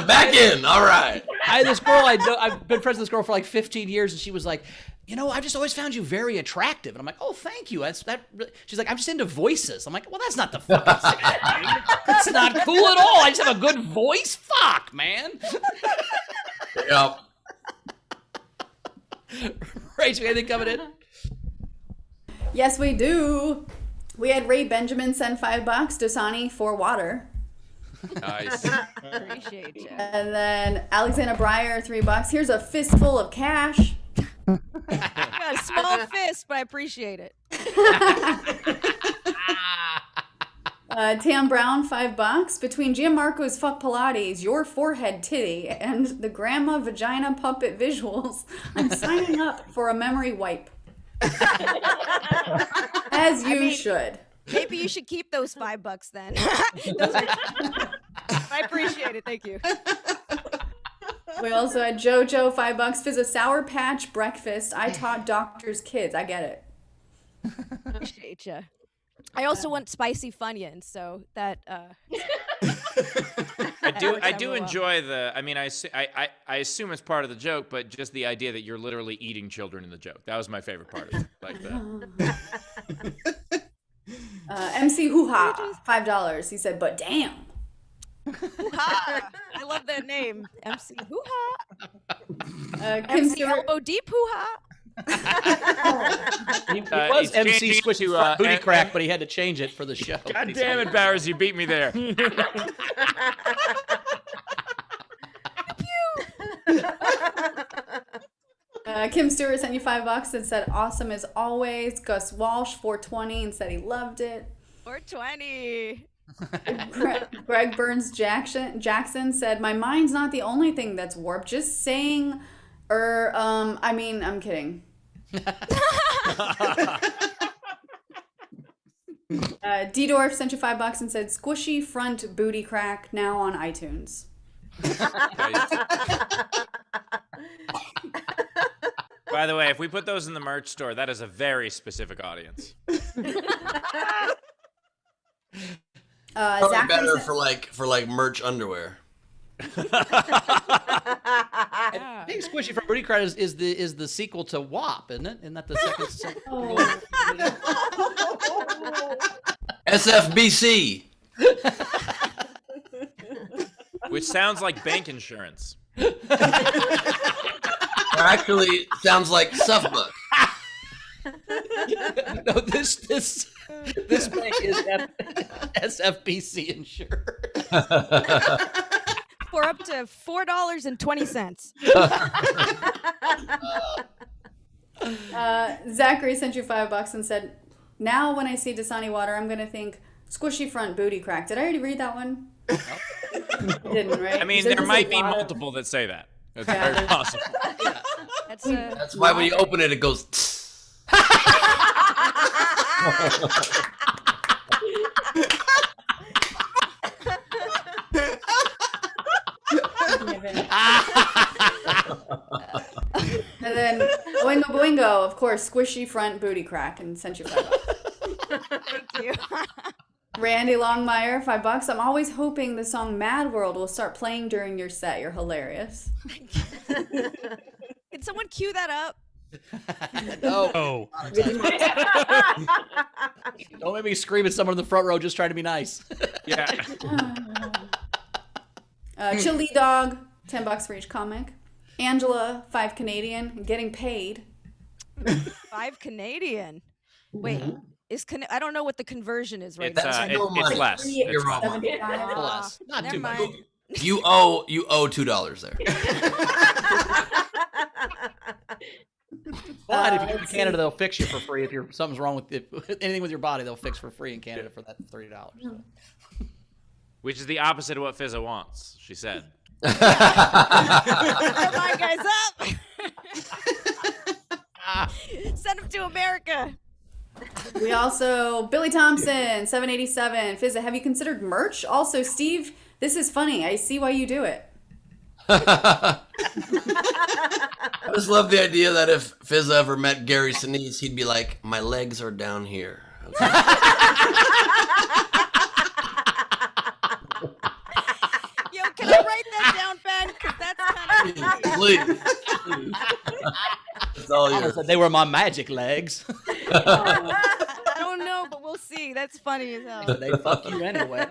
Back in. All right. I had this girl. I've been friends with this girl for like 15 years, and she was like, you know, I've just always found you very attractive. And I'm like, oh, thank you. She's like, I'm just into voices. I'm like, well, that's not the fucking thing. That's not cool at all. I just have a good voice. Fuck, man. Yep. Rachel, anything coming in? Yes, we do. We had Ray Benjamin send $5. Dosani for water. Nice. Appreciate you. And then Alexander Breyer, $3. Here's a fistful of cash. Got a small fist, but I appreciate it. Tam Brown, $5. Between Gianmarco's fuck Pilates, your forehead titty, and the grandma vagina puppet visuals, I'm signing up for a memory wipe. As you should. Maybe you should keep those $5 then. I appreciate it. Thank you. We also had JoJo, $5. Fizaa Sour Patch breakfast. I taught doctors kids. I get it. Appreciate you. I also want spicy Funyuns, so that. I do enjoy the. I mean, I assume it's part of the joke, but just the idea that you're literally eating children in the joke. That was my favorite part of it. Like that. MC Hoo-Ha, $5. He said, but damn. Hoo-ha. I love that name. MC Hoo-Ha. Kim MC Stewart. Elbow Deep Hoo-Ha. He was it's MC changing Squishy to, front booty and- crack, but he had to change it for the show. God damn it, Barris, you beat me there. Kim Stewart sent you $5 and said, awesome as always. Gus Walsh, $4.20, and said he loved it. 420. Greg Burns Jackson said, my mind's not the only thing that's warped. Just saying, I'm kidding. D-Dorf sent you $5 and said, squishy front booty crack, now on iTunes. By the way, if we put those in the merch store, that is a very specific audience. Probably Zachary better said- for like merch underwear. I think Squishy from Booty Crack is the sequel to WAP, isn't it? Isn't that the second? SFBC. Which sounds like bank insurance. Actually, sounds like Suffolk. No, this bank is SFBC insured. For up to $4.20. Zachary sent you $5 and said, now when I see Dosani water, I'm going to think squishy front booty crack. Did I already read that one? Didn't, right? I mean, there might be multiple that say that. It's very possible. That's why when you open it, it goes. Tss. Ivan. And then Boingo Boingo, of course, squishy front booty crack, and sent you $5. Thank you. Randy Longmire, $5. I'm always hoping the song Mad World will start playing during your set. You're hilarious. Can someone cue that up? No. Oh. Don't make me scream at someone in the front row just trying to be nice. Yeah. Chili Dog, $10 for each comic. Angela, $5 Canadian, getting paid. $5 Canadian. Wait, I don't know what the conversion is right It's, now. it's less. You're wrong. Plus. Not Never too much. mind. You owe $2 there. But if you go to Canada, they'll fix you for free. If something's wrong with anything with your body, they'll fix for free in Canada for that $30. So. Which is the opposite of what Fizaa wants, she said. Come on, guys, up! Send him to America. We also, Billy Thompson, $7.87. Fizza, have you considered merch? Also, Steve, this is funny. I see why you do it. I just love the idea that if Fizz ever met Gary Sinise, he'd be like, my legs are down here. Yo, can I write that down, Ben? Because that's kind of Please. It's all yours. They were my magic legs. I don't know, but we'll see. That's funny as hell. They fuck you anyway.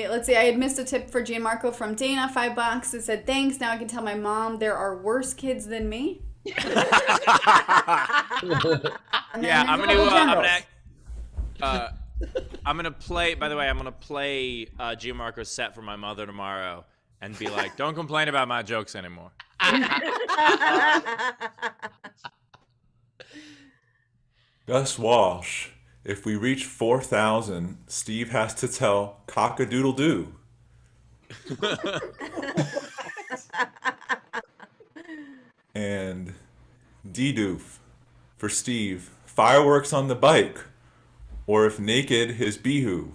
Let's see, I had missed a tip for Gianmarco from Dana, $5. It said, thanks, now I can tell my mom there are worse kids than me. I'm gonna play. By the way, I'm gonna play Gianmarco's set for my mother tomorrow, and be like, "Don't complain about my jokes anymore." Gus Walsh. If we reach 4,000, Steve has to tell cock-a-doodle-doo. And D-doof for Steve. Fireworks on the bike. Or if naked, his beehoo.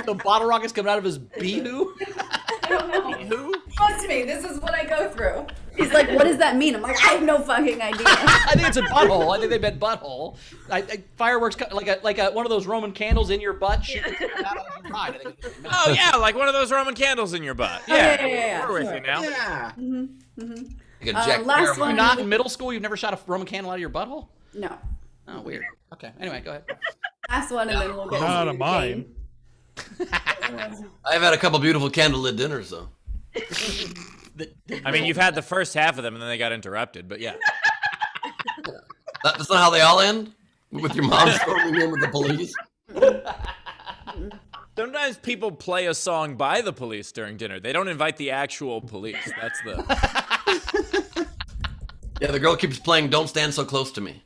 The bottle rocket's coming out of his beehoo? Who? Trust me, this is what I go through. He's like, what does that mean? I'm like, I have no fucking idea. I think it's a butthole. I think they meant butthole. Fireworks, like one of those Roman candles in your butt. Shooting out of your ride. Oh yeah, like one of those Roman candles in your butt. Oh, yeah, We're with sure. you now. Yeah. Last You're one. not in middle school? You've never shot a Roman candle out of your butthole? No. Oh, weird. Okay. Anyway, go ahead. Last one, and then we'll get Not into a the mine. game. I've had a couple beautiful candlelit dinners, though. I mean, you've had the first half of them, and then they got interrupted. But yeah. That's not how they all end? With your mom storming in with the police? Sometimes people play a song by the police during dinner. They don't invite the actual police. That's the... Yeah, the girl keeps playing Don't Stand So Close to Me.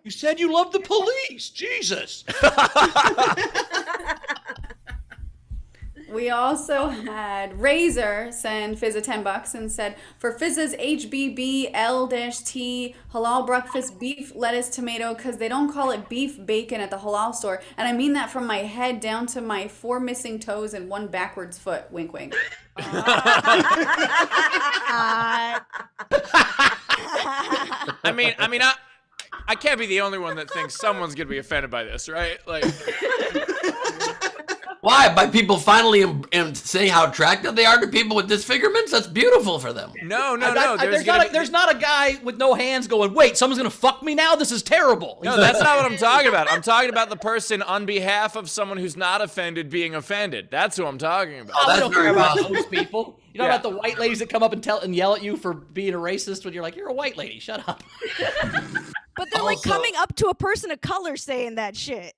You said you loved the police. Jesus. We also had Razor send Fizz $10 and said, for Fizz's HBB L-T halal breakfast beef, lettuce, tomato, because they don't call it beef bacon at the halal store. And I mean that from my head down to my 4 missing toes and 1 backwards foot. Wink, wink. I can't be the only one that thinks someone's gonna be offended by this, right? Like, why? By people finally saying how attractive they are to people with disfigurements? That's beautiful for them. no. There's not a guy with no hands going, wait, someone's going to fuck me now? This is terrible. No, that's not what I'm talking about. I'm talking about the person on behalf of someone who's not offended being offended. That's who I'm talking about. I don't care about those people. You know about the white ladies that come up and yell at you for being a racist when you're like, you're a white lady, shut up. But they're like coming up to a person of color saying that shit.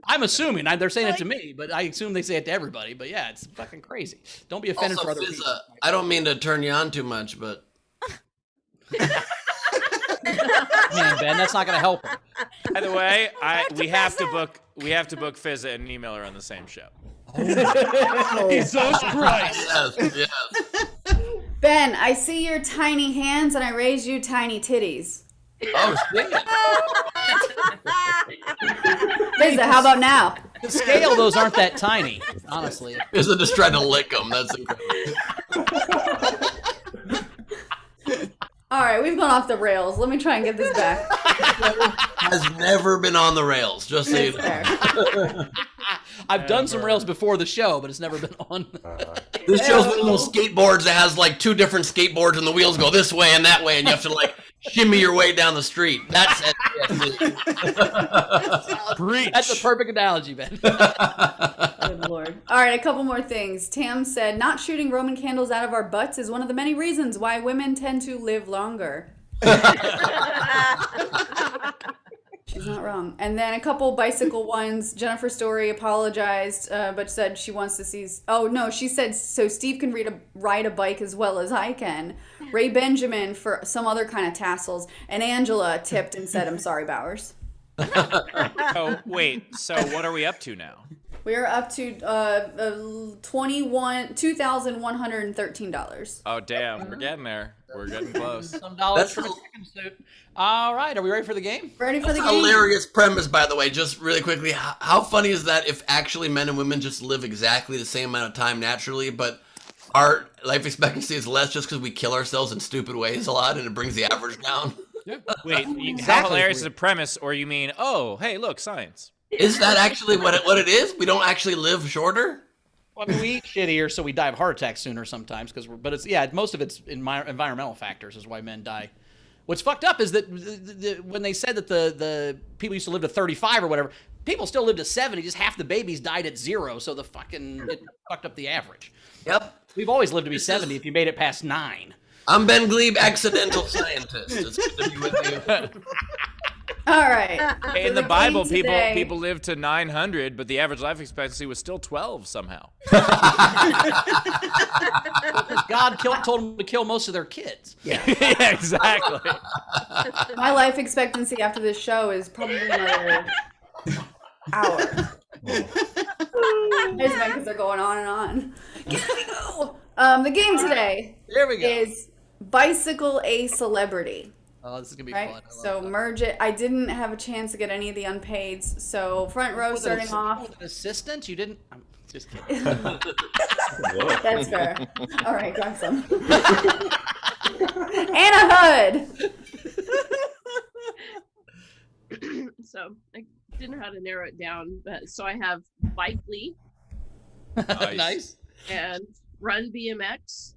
I'm assuming. They're saying it to me, but I assume they say it to everybody. But yeah, it's fucking crazy. Don't be offended Also, for other Fizz, people. I don't mean to turn you on too much, but... Man, Ben, that's not going to help her. By the way, we have to book Fizza and email her on the same show. Jesus Christ. Yes. Ben, I see your tiny hands and I raise you tiny titties. Oh, shit. Fizaa, how about now? The scale, those aren't that tiny, honestly. Fizaa just tried to lick them. That's incredible. All right, we've gone off the rails. Let me try and get this back. Has never been on the rails, just so you know. I've done some rails before the show, but it's never been on. This show's one of those skateboards that has like 2 different skateboards and the wheels go this way and that way, and you have to like shimmy your way down the street. That's SPSC. That's a perfect analogy, Ben. Good Lord. All right, a couple more things. Tam said, not shooting Roman candles out of our butts is one of the many reasons why women tend to live longer. She's not wrong. And then a couple bicycle ones. Jennifer Story apologized, but said she wants to see. Oh no, she said so Steve can ride a bike as well as I can. Ray Benjamin for some other kind of tassels, and Angela tipped and said, "I'm sorry, Bowers." Oh wait, so what are we up to now? We are up to $2,113. Oh damn, we're getting there. We're getting close. Some dollars from a chicken suit. All right, are we ready for the game? Ready for the game? Hilarious premise, by the way. Just really quickly, how funny is that if actually men and women just live exactly the same amount of time naturally, but our life expectancy is less just because we kill ourselves in stupid ways a lot, and it brings the average down? Wait, how Exactly. hilarious is the premise, or you mean, oh, hey, look, science? Is that actually what it is? We don't actually live shorter? Well, I mean, we eat shittier, so we die of heart attacks sooner sometimes. But it's most of it's environmental factors is why men die. What's fucked up is that when they said that the people used to live to 35 or whatever, people still live to 70. Just half the babies died at 0, so it fucked up the average. Yep. We've always lived to be 70 if you made it past 9. I'm Ben Glebe, accidental scientist. It's good to be with you. All right. Hey, in For the Bible, game today- people lived to 900, but the average life expectancy was still 12 somehow. God told them to kill most of their kids. Yeah, exactly. My life expectancy after this show is probably another hour. There's men because they're going on and on. Here we go. The game today is Bicycle a Celebrity. Oh, this is going to be Right? fun. So merge it. I didn't have a chance to get any of the unpaids. So front row starting off. An assistant? You didn't? I'm just kidding. That's fair. All right, got some. Anna Hood. So I didn't know how to narrow it down, but so I have Bike Lee Nice. and Run BMX,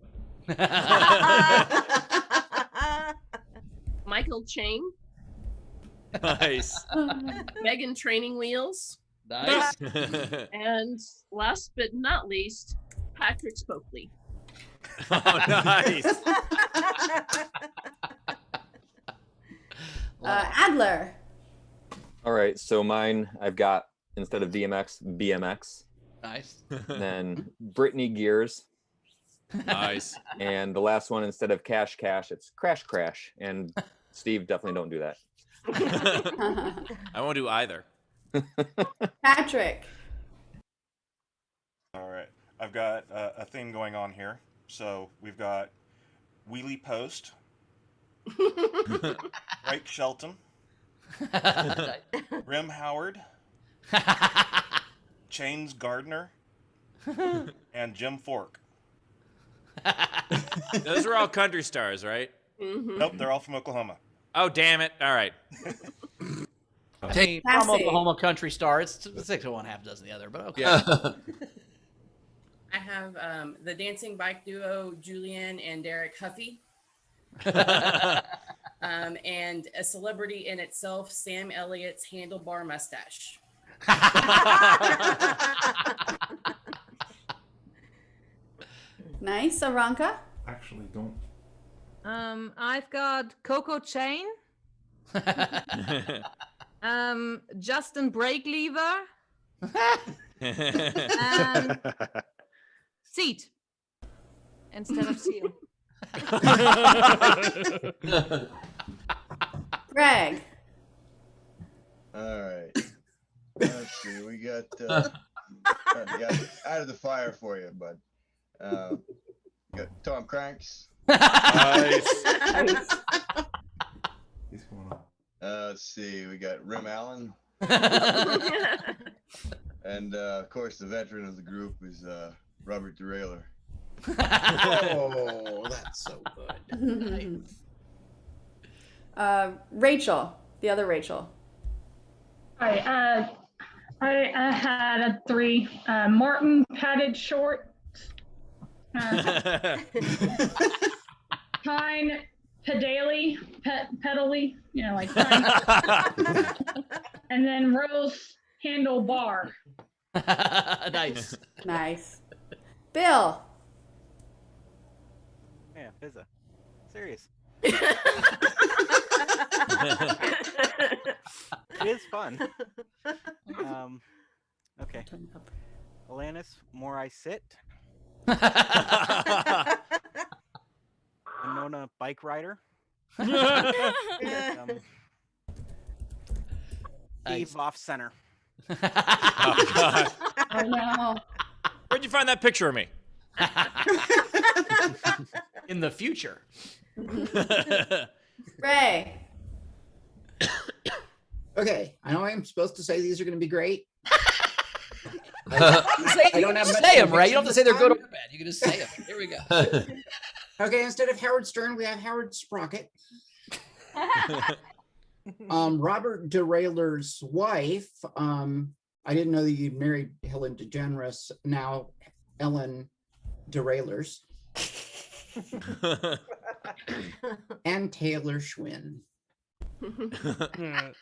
Michael Chang, Nice. Megan Training Wheels, Nice. and last but not least, Patrick Spokley. Oh, nice. Adler. All right, so mine, I've got, instead of DMX, BMX. Nice. Then Brittany Gears. Nice. And the last one, instead of Cash, it's Crash. And Steve, definitely don't do that. I won't do either. Patrick. All right, I've got a theme going on here. So we've got Wheelie Post, Drake Shelton, Rem Howard, Chains Gardner, and Jim Fork. Those are all country stars, right? Nope, they're all from Oklahoma. Oh, damn it. All right. I mean, from Oklahoma country star. It's 6 of one, half dozen the other, but okay. I have the dancing bike duo Julianne and Derek Huffy. And a celebrity in itself, Sam Elliott's handlebar mustache. Nice. Aranka. Actually, don't. I've got Coco Chain. Justin Breaklever. And Seat instead of Seal. Greg. All right. Let's see. We got out of the fire for you, bud. Got Tom Cranks. Nice. He's going on. Let's see. We got Rim Allen. And of course, the veteran of the group is Robert Derailer. Oh, that's so good. Rachel, the other Rachel. Hi, I had a 3. Martin padded short. Pine pedally, pedally, like pine. And then Rose handlebar. Nice. Nice. Bill. Yeah, Fizaa. Serious. It is fun. Okay. Alanis, more I sit. Winona, bike rider. Steve, off center. Oh, God. Oh no. Where'd you find that picture of me? In the future. Ray. Okay, I know I'm supposed to say these are going to be great. I don't have say them, right? You don't have to say they're good or bad. You can just say them. Here we go. Okay, instead of Howard Stern, we have Howard Sprocket. Robert Derailer's wife. I didn't know that you'd married Helen DeGeneres. Now Ellen Derailers. And Taylor Schwinn. All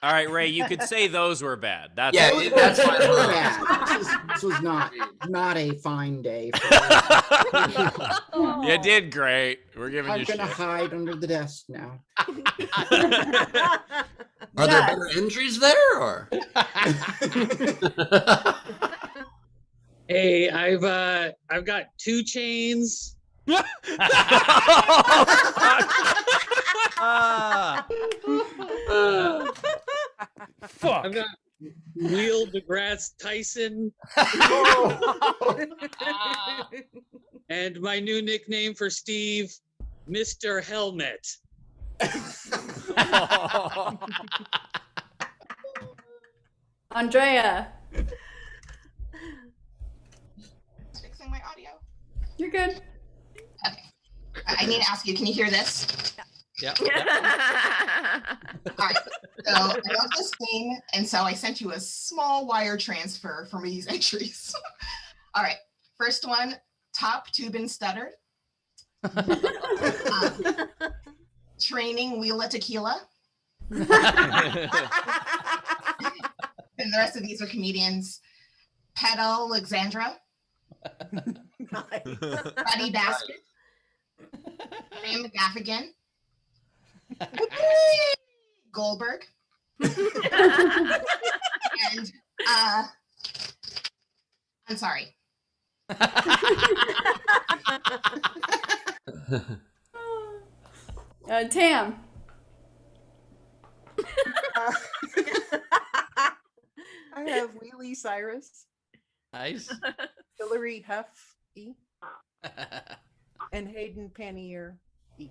right, Ray, you could say those were bad. That's That's bad. This was not a fine day. You did great. We're giving I'm you gonna shit. hide under the desk now. Are there better entries there, or? Hey, I've got 2 chains. Fuck. I've got Neil deGrasse Tyson. And my new nickname for Steve, Mr. Helmet. Andrea. Fixing my audio. You're good. I need to ask you, can you hear this? Yeah. All right. So I love this game, and so I sent you a small wire transfer for these entries. All right. First one, top tube and stuttered. Training Wheela Tequila. And the rest of these are comedians. Pedal Alexandra. Buddy Basket. Ray McGaffigan. Goldberg. And I'm sorry. Tam. I have Wheelie Cyrus. Nice. Hillary Huff E. And Hayden Pannier E.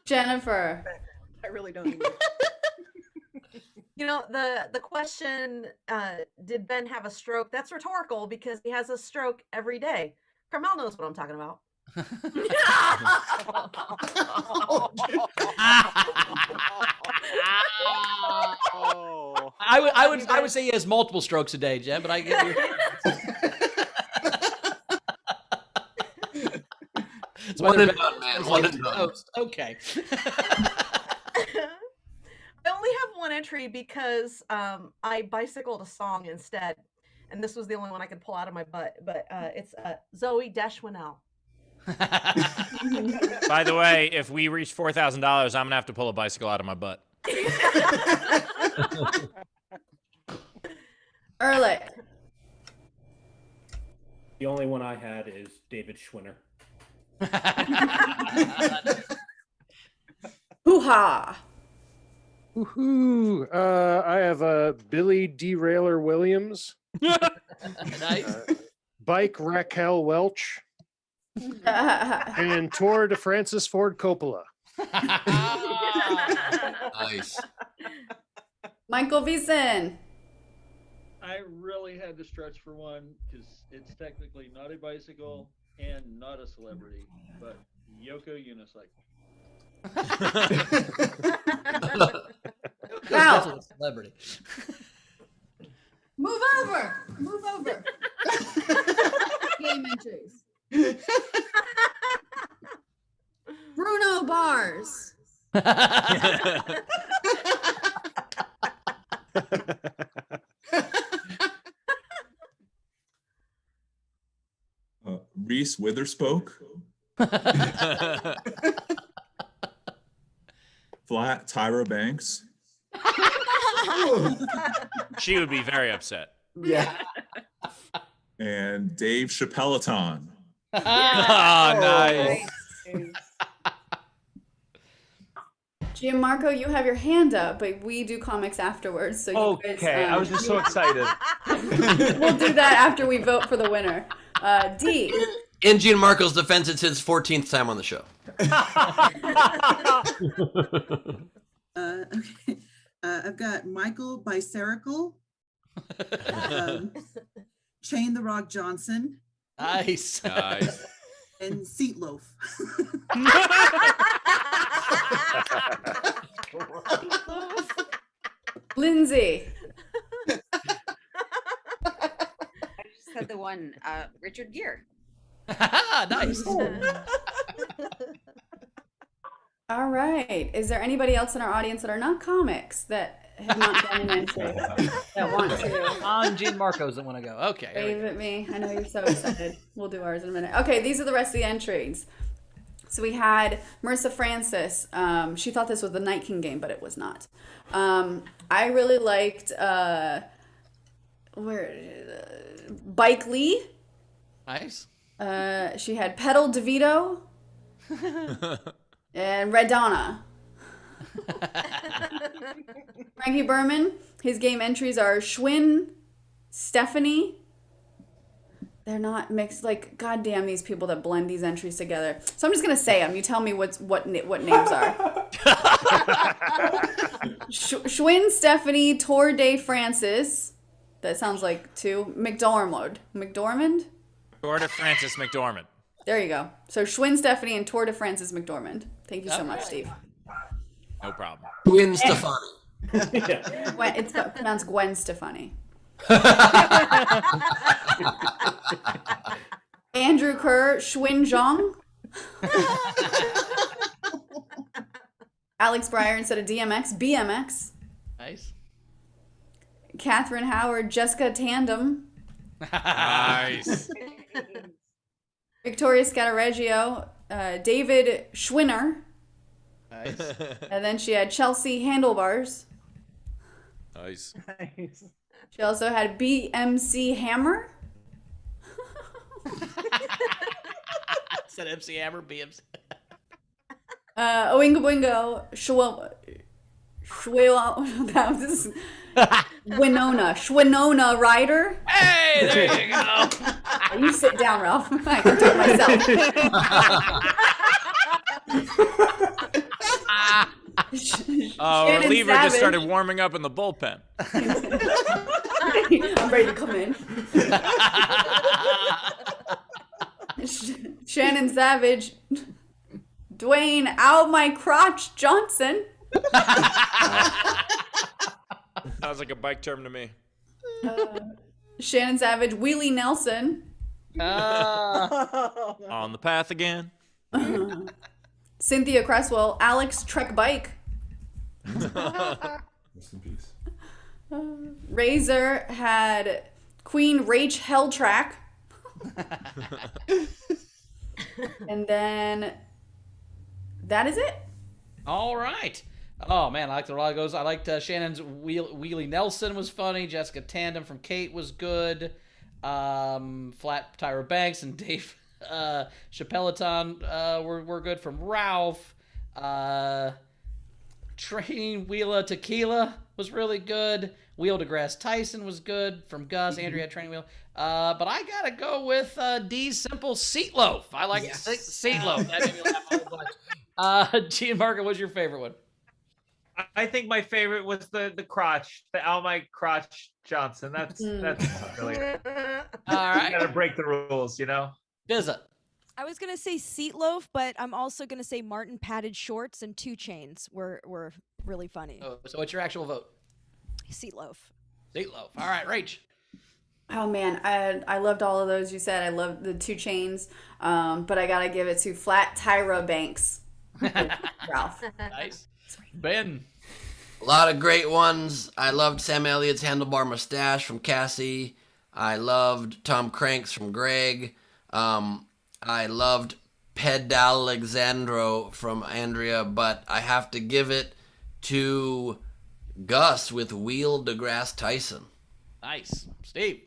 Jennifer. I really don't need You know, the question, did Ben have a stroke? That's rhetorical because he has a stroke every day. Carmel knows what I'm talking about. I would say he has multiple strokes a day, Jen, but I get you. One and done, man. One and done. Okay. I only have one entry because I bicycled a song instead, and this was the only one I could pull out of my butt. But it's Zoe Deschanel. By the way, if we reach $4,000, I'm gonna have to pull a bicycle out of my butt. Ehrlich. The only one I had is David Schwinner. Hoo-ha. Woohoo! I have Billy Derailer Williams. Nice. Bike Raquel Welch. And Tour de Francis Ford Coppola. Nice. Michael Veason. I really had to stretch for one because it's technically not a bicycle and not a celebrity, but Yoko Unicycle. Wow. That's a celebrity. Move over. Move over. Game entries. Bruno Bars. Reese Witherspoke. Flat Tyra Banks. She would be very upset. Yeah. And Dave Chappelleton. Ah, nice. Gianmarco, you have your hand up, but we do comics afterwards. So you guys, Okay, I was just so excited. We'll do that after we vote for the winner. D. In Gianmarco's defense, it's his 14th time on the show. Okay. I've got Michael Bicericle, Chain the Rock Johnson, Nice. Nice. and Seatloaf. Lindsay. I just had the one, Richard Gere. Nice. All right. Is there anybody else in our audience that are not comics that have not done an entry that want to? On Gianmarco's that want to go. Okay. here we Wave go. at me. I know you're so excited. We'll do ours in a minute. Okay, these are the rest of the entries. So we had Marissa Francis. She thought this was the Night King game, but it was not. I really liked Bike Lee. Nice. She had Pedal DeVito and Red Donna. Frankie Berman, his game entries are Schwinn, Stephanie. They're not mixed. Like, goddamn, these people that blend these entries together. So I'm just gonna say them. You tell me what names are. Schwinn, Stephanie, Tour de Francis. That sounds like two. McDormand. Tour de Francis McDormand. There you go. So Schwinn, Stephanie, and Tour de Francis McDormand. Thank you so much, Steve. No problem. Gwen Stefani. It's pronounced Gwen Stefani. Andrew Kerr, Schwinn Zhang. Alex Breyer instead of DMX, BMX. Nice. Catherine Howard, Jessica Tandem. Nice. Victoria Scattereggio, David Schwinner. Nice. And then she had Chelsea Handlebars. Nice. She also had BMC Hammer. Said MC Hammer, BMC. Oingo Boingo, Winona Ryder. Hey, there you go. You sit down, Ralph. I can do it myself. Shannon Reliever just Savage. started warming up in the bullpen. I'm ready to come in. Shannon Savage, Dwayne Ow My Crotch Johnson. Sounds like a bike term to me. Shannon Savage, Wheelie Nelson. On the path again. Cynthia Cresswell, Alex Trek Bike. Rest in peace. Razor had Queen Rach Helltrack. And then that is it. All right. Oh man, I liked the Rogos. I liked Shannon's Wheelie Nelson was funny. Jessica Tandem from Kate was good. Flat Tyra Banks and Dave Chappelleton were good from Ralph. Train Wheela Tequila was really good. Wheel deGrasse Tyson was good from Gus. Andrea had Train Wheel. But I gotta go with D's Simple Seatloaf. I like Seatloaf. That made me laugh a whole bunch. Gianmarco, what's your favorite one? I think my favorite was the crotch, the Almite crotch Johnson. That's really. All right. You gotta break the rules, you know. Fizaa. I was gonna say Seat Loaf, but I'm also gonna say Martin padded shorts and 2 Chains were really funny. Oh, so what's your actual vote? Seat Loaf. Seat Loaf. All right, Rach. Oh man, I loved all of those you said. I loved the 2 Chains, but I gotta give it to Flat Tyra Banks. Ralph. Nice. Ben. A lot of great ones. I loved Sam Elliott's handlebar mustache from Cassie. I loved Tom Cranks from Greg. I loved Pedalexandro from Andrea, but I have to give it to Gus with Wheel deGrasse Tyson. Nice. Steve.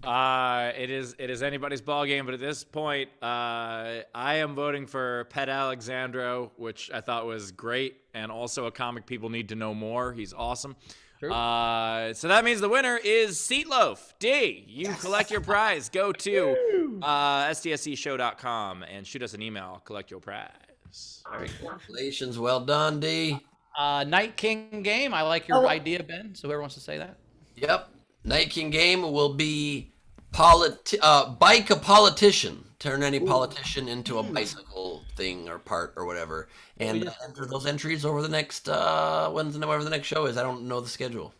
It is anybody's ball game, but at this point, I am voting for Pet Alexandro, which I thought was great, and also a comic people need to know more. He's awesome. So that means the winner is Seat Loaf. D, you collect your prize. Go to stscshow.com and shoot us an email. Collect your prize. Congratulations. Well done, D. Night King game. I like your idea, Ben. So whoever wants to say that. Yep. Night King game will be bike a politician. Turn any politician into a bicycle thing or part or whatever. And enter those entries over the next, whenever the next show is. I don't know the schedule.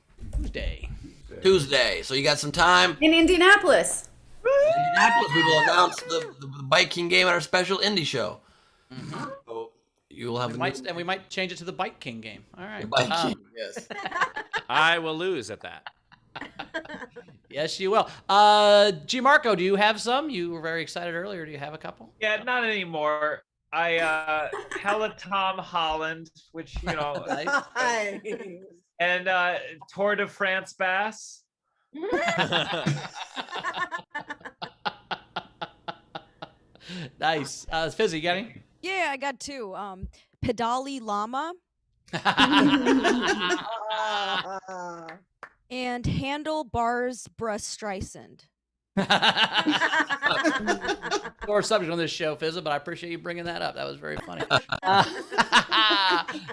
Tuesday. So you got some time. In Indianapolis. We will announce the Bike King game at our special indie show. So you will have we might change it to the Bike King game. All right. Bike King, yes. I will lose at that. Yes, you will. Gianmarco, do you have some? You were very excited earlier. Do you have a couple? Yeah, not anymore. I hella Tom Holland, which you know, and Tour de France Bass. Nice. Fizzy, you got any? Yeah, I got 2. Pedali Llama and Handlebars Bruss Streisand. Or subject on this show, Fizza, but I appreciate you bringing that up. That was very funny.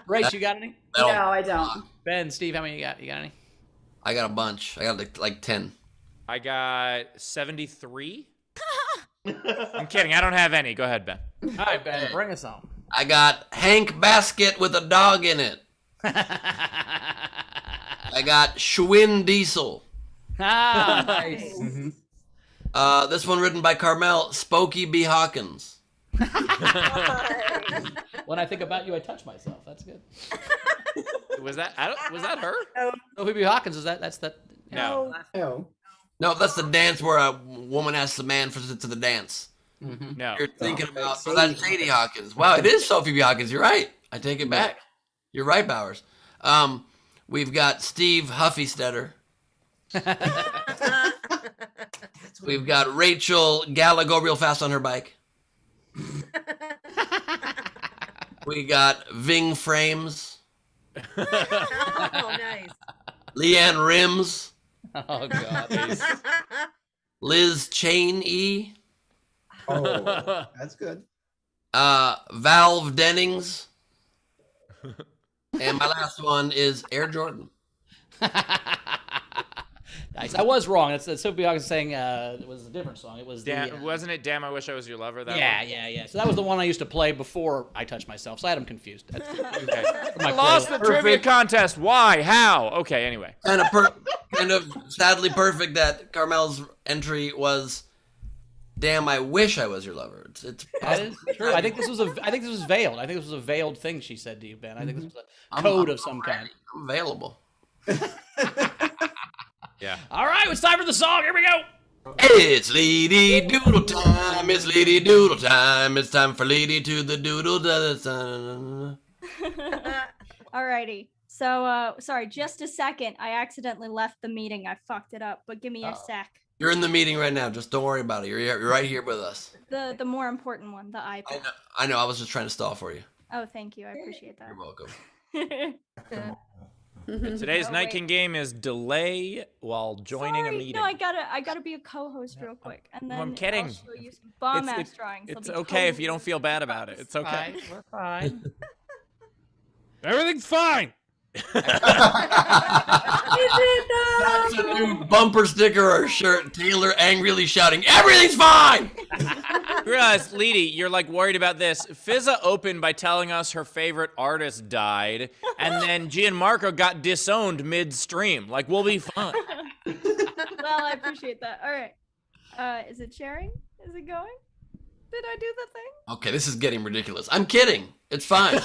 Race, you got any? No, I don't. Ben, Steve, how many you got? You got any? I got a bunch. I got like 10. I got 73. I'm kidding. I don't have any. Go ahead, Ben. All right, Ben, bring us on. I got Hank Basket with a dog in it. I got Schwinn Diesel. Nice. This one written by Carmel, Spokey B. Hawkins. When I think about you, I touch myself. That's good. Was that her? Sophie B. Hawkins, that's that. No. No, that's the dance where a woman asks the man to the dance. No. You're thinking about that's Sadie Hawkins. Wow, it is Sophie B. Hawkins. You're right. I take it back. You're right, Bowers. We've got Steve Huffystetter. We've got Rachel Gala go real fast on her bike. We got Ving Frames. Oh, nice. Leanne Rims. Oh, God. Liz Chain E. Oh, that's good. Valve Dennings. And my last one is Air Jordan. Nice. I was wrong. It's Sophie Hawkins saying it was a different song. It was wasn't it Damn I Wish I Was Your Lover? That yeah. So that was the one I used to play before I touched myself. So I had him confused. That's okay. I lost the trivia contest. Why? How? Okay. Anyway. Kind of sadly perfect that Carmel's entry was, "Damn, I wish I was your lover." It's that is true. I think this was veiled. I think this was a veiled thing she said to you, Ben. I think this was a code of some kind. I'm available. Yeah. All right, it's time for the song. Here we go. It's Lady Doodle time. It's Lady Doodle time. It's time for Lady to the Doodle. Alrighty. So, sorry, just a second. I accidentally left the meeting. I fucked it up, but give me a sec. You're in the meeting right now. Just don't worry about it. You're right here with us. The more important one, the iPad. I know. I was just trying to stall for you. Oh, thank you. I appreciate that. You're welcome. Today's Night King game is delay while joining a meeting. No, I gotta be a co-host real quick, and then I'm kidding. I'll show you some bomb-ass drawings. They'll It's be okay if you totally don't feel bad about it. It's okay. We're fine. Everything's fine. That's a new bumper sticker or shirt. Taylor angrily shouting, "Everything's fine!" Realize, Leedy, you're like worried about this. Fizaa opened by telling us her favorite artist died, and then Gianmarco got disowned midstream. Like, we'll be fine. Well, I appreciate that. All right. Is it sharing? Is it going? Did I do the thing? Okay, this is getting ridiculous. I'm kidding. It's fine.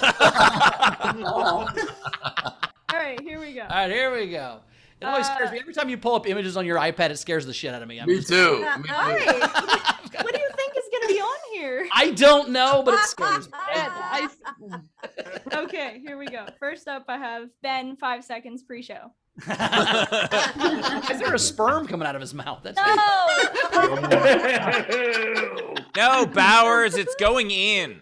All right, here we go. All right, here we go. It always scares me. Every time you pull up images on your iPad, it scares the shit out of me. Me too. All right. What do you think is gonna be on here? I don't know, but it scares me. Okay, here we go. First up, I have Ben. 5 seconds pre-show. Is there a sperm coming out of his mouth? That's No, Bowers, it's going in.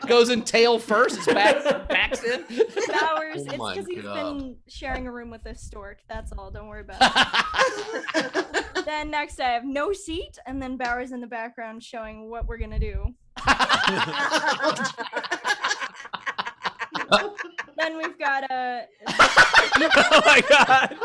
Goes in tail first. His backs in. Bowers, Oh it's my because he's God. been sharing a room with a stork. That's all. Don't worry about it. Then next, I have no seat, and then Bowers in the background showing what we're gonna do. Then we've got a. Oh my god!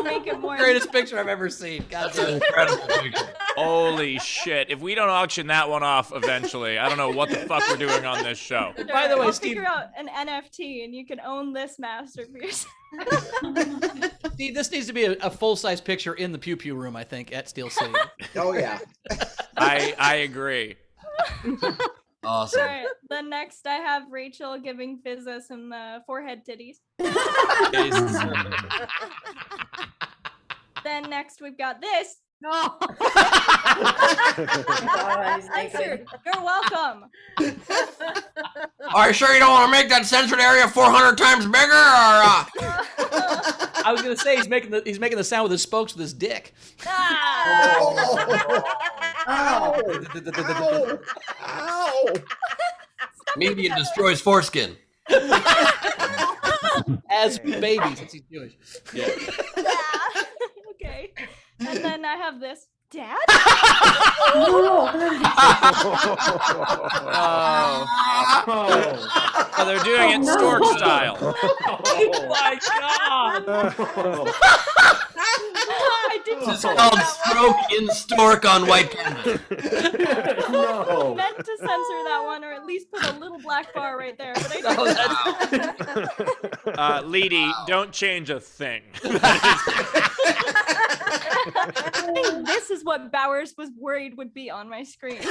Make it more. Greatest picture I've ever seen. God damn. Incredible picture. Holy shit. If we don't auction that one off eventually, I don't know what the fuck we're doing on this show. By the way, I'll Steve- figure out an NFT, and you can own this masterpiece. Steve, this needs to be a full-size picture in the Pew Pew room, I think, at Steel City. Oh yeah. I agree. Awesome. All right. Then next, I have Rachel giving Fizaa some forehead titties. Then next, we've got this. No. Censored. You're welcome. Are you sure you don't want to make that censored area 400 times bigger, or? I was gonna say he's making the sound with his spokes with his dick. Ow! Medium destroys foreskin. As babies, since he's Jewish. Yeah. Okay. And then I have this. Dad? Oh, they're doing it stork style. Oh my god! I didn't This is called stroke in stork on white canvas. I meant to censor that one, or at least put a little black bar right there. But I didn't. Leedy, don't change a thing. I think this is what Bowers was worried would be on my screen.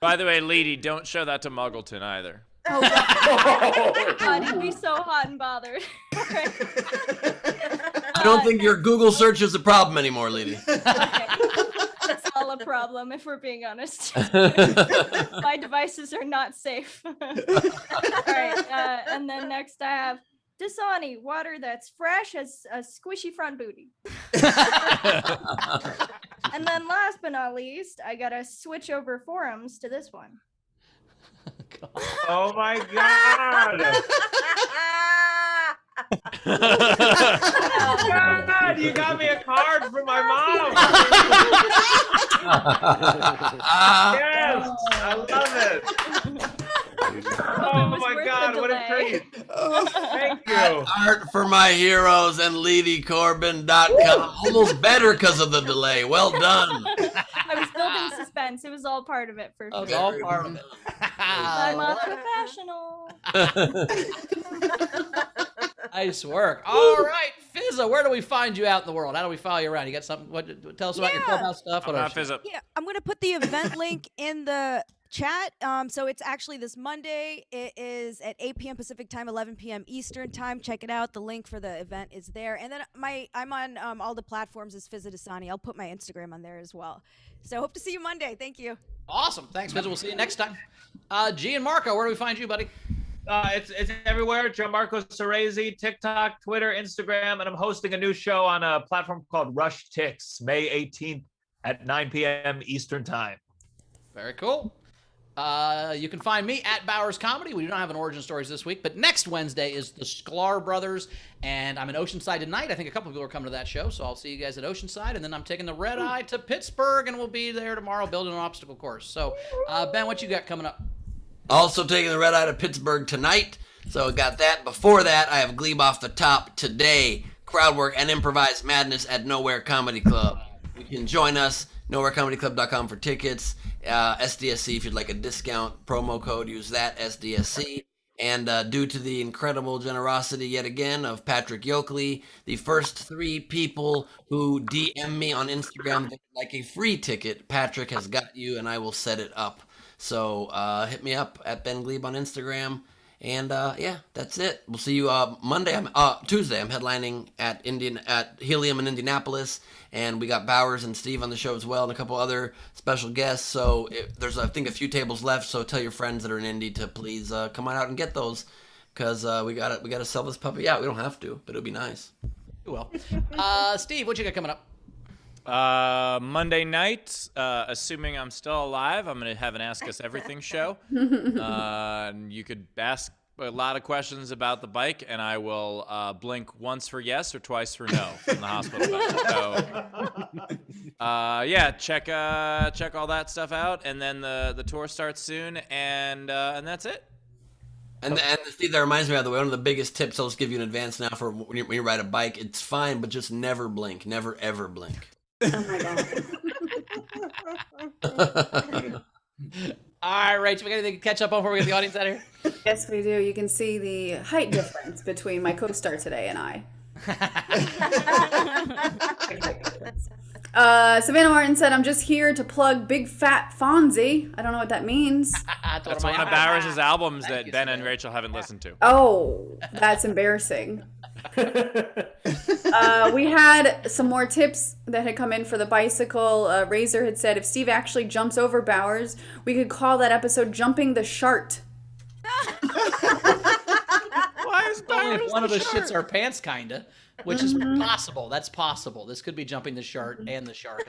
By the way, Leedy, don't show that to Muggleton either. Oh, God, he'd be so hot and bothered. Right. I don't think your Google search is a problem anymore, Lady. Okay. It's all a problem, if we're being honest. My devices are not safe. All right, and then next I have Dosani, water that's fresh as a squishy front booty. And then last but not least, I gotta switch over forums to this one. Oh my god! God, you got me a card from my mom. Yes, I love it. Oh my god, what a treat! Thank you. Art for my heroes and LeedyCorbin.com. Almost better because of the delay. Well done. I was building suspense. It was all part of it for sure. It's all part of it. I'm a professional. Nice work. All right, Fizaa, where do we find you out in the world? How do we follow you around? You got something? Tell us about your clubhouse stuff. What else? Fizaa. Yeah, I'm gonna put the event link in the chat. So it's actually this Monday. It is at 8 p.m. Pacific time, 11 p.m. Eastern time. Check it out. The link for the event is there. And then I'm on all the platforms as Fizaa Dosani. I'll put my Instagram on there as well. So hope to see you Monday. Thank you. Awesome. Thanks, Fizaa. We'll see you next time. Gianmarco, where do we find you, buddy? It's everywhere. Gianmarco Soresi, TikTok, Twitter, Instagram, and I'm hosting a new show on a platform called Rush Ticks, May 18th at 9 p.m. Eastern time. Very cool. You can find me at Bowers Comedy. We do not have an origin stories this week, but next Wednesday is the Sklar Brothers, and I'm in Oceanside tonight. I think a couple of people are coming to that show, so I'll see you guys at Oceanside, and then I'm taking the red eye to Pittsburgh, and we'll be there tomorrow building an obstacle course. So, Ben, what you got coming up? Also taking the red eye to Pittsburgh tonight. So got that. Before that, I have Glebe Off the Top today. Crowd work and improvised madness at Nowhere Comedy Club. You can join us, nowherecomedyclub.com for tickets. SDSC, if you'd like a discount promo code, use that, SDSC. And due to the incredible generosity yet again of Patrick Yoakley, the first 3 people who DM me on Instagram that would like a free ticket, Patrick has got you, and I will set it up. So hit me up at Ben Glebe on Instagram. And yeah, that's it. We'll see you Tuesday. I'm headlining at Helium in Indianapolis, and we got Bowers and Steve on the show as well, and a couple other special guests. So there's I think a few tables left. So tell your friends that are in Indy to please come on out and get those, because we gotta sell this puppy out. We don't have to, but it'll be nice. Well, Steve, what you got coming up? Monday night, assuming I'm still alive, I'm going to have an Ask Us Everything show. You could ask a lot of questions about the bike, and I will blink once for yes or twice for no from the hospital bed. So, yeah, check all that stuff out, and then the tour starts soon, and that's it. And Steve, that reminds me, by the way, one of the biggest tips I'll just give you in advance now for when you ride a bike. It's fine, but just never blink. Never, ever blink. Oh my god. All right, Rachel, we got anything to catch up on before we get the audience out of here? Yes, we do. You can see the height difference between my co-star today and I. Savannah Martin said, I'm just here to plug Big Fat Fonzie. I don't know what that means. That's one of Bowers' albums that Ben and Rachel haven't listened to. Oh, that's embarrassing. We had some more tips that had come in for the bicycle. Razor had said, if Steve actually jumps over Bowers, we could call that episode Jumping the Shart. Why is Only if one of us shits our pants, kinda, which is possible. That's possible. This could be jumping the shark and the shark.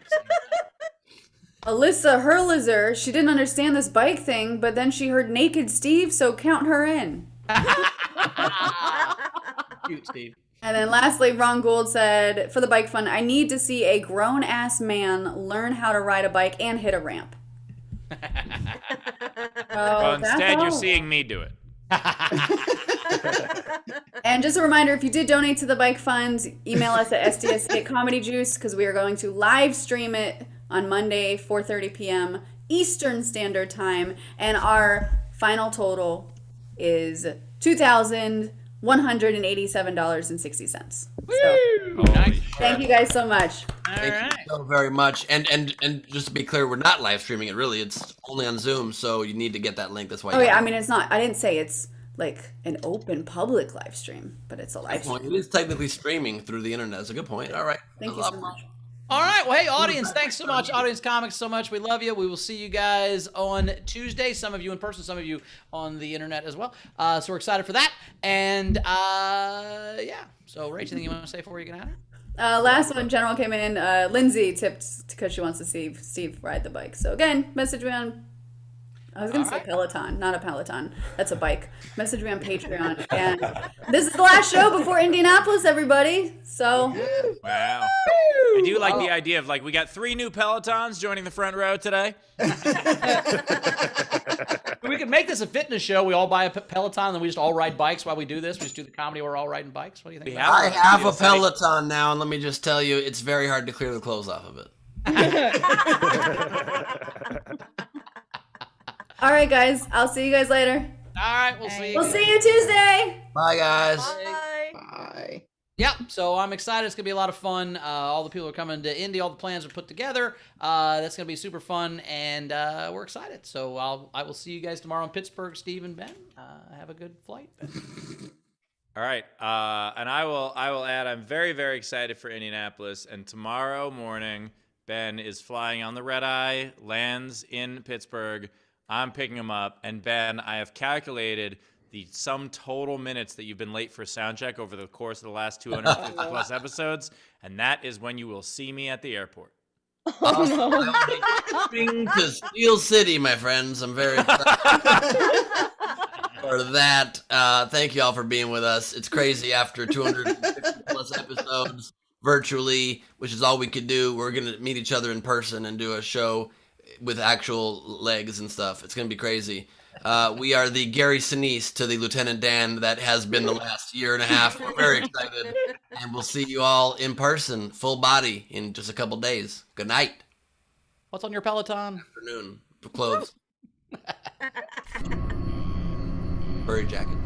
Alyssa Hurlizer, she didn't understand this bike thing, but then she heard Naked Steve, so count her in. Cute, Steve. And then lastly, Ron Gould said, for the bike fun, I need to see a grown-ass man learn how to ride a bike and hit a ramp. Well, instead, you're seeing me do it. And just a reminder, if you did donate to the bike fund, email us at sdsc@comedyjuice, because we are going to live stream it on Monday, 4:30 p.m. Eastern Standard Time, and our final total is $2,187.60. So, thank you guys so much. Thank you so very much. And just to be clear, we're not live streaming it. Really, it's only on Zoom, so you need to get that link. That's why. Oh yeah, I mean, it's not. I didn't say it's like an open public live stream, but it's a live stream. It is technically streaming through the internet. That's a good point. All right. Thank you so much. All right. Well, hey, audience, thanks so much. Audience Comics, so much. We love you. We will see you guys on Tuesday. Some of you in person, some of you on the internet as well. So we're excited for that. And yeah. So, Rach, anything you want to say before we get out of here? Last one, General came in. Lindsay tipped because she wants to see Steve ride the bike. So again, message me on. I was going to say Peloton, not a Peloton. That's a bike. Message me on Patreon. And this is the last show before Indianapolis, everybody. So. Wow. I do like the idea of, like, we got 3 new Pelotons joining the front row today. We could make this a fitness show. We all buy a Peloton, and then we just all ride bikes while we do this. We just do the comedy where we're all riding bikes. What do you think? I have a Peloton now, and let me just tell you, it's very hard to clear the clothes off of it. All right, guys. I'll see you guys later. All right, we'll see you. We'll see you Tuesday. Bye, guys. Bye. Yep. So I'm excited. It's gonna be a lot of fun. All the people are coming to Indy. All the plans are put together. That's gonna be super fun, and we're excited. So I will see you guys tomorrow in Pittsburgh. Steve and Ben, have a good flight. All right, and I will add, I'm very, very excited for Indianapolis, and tomorrow morning Ben is flying on the red eye, lands in Pittsburgh. I'm picking him up, and Ben, I have calculated the sum total minutes that you've been late for sound check over the course of the last 250 plus episodes, and that is when you will see me at the airport. Awesome. I will be coming to Steel City, my friends. I'm very excited for that. Thank you all for being with us. It's crazy after 250 plus episodes virtually, which is all we could do. We're going to meet each other in person and do a show with actual legs and stuff. It's going to be crazy. We are the Gary Sinise to the Lieutenant Dan that has been the last year and a half. We're very excited. And we'll see you all in person, full body, in just a couple days. Good night. What's on your Peloton? Afternoon. Clothes. Furry jacket.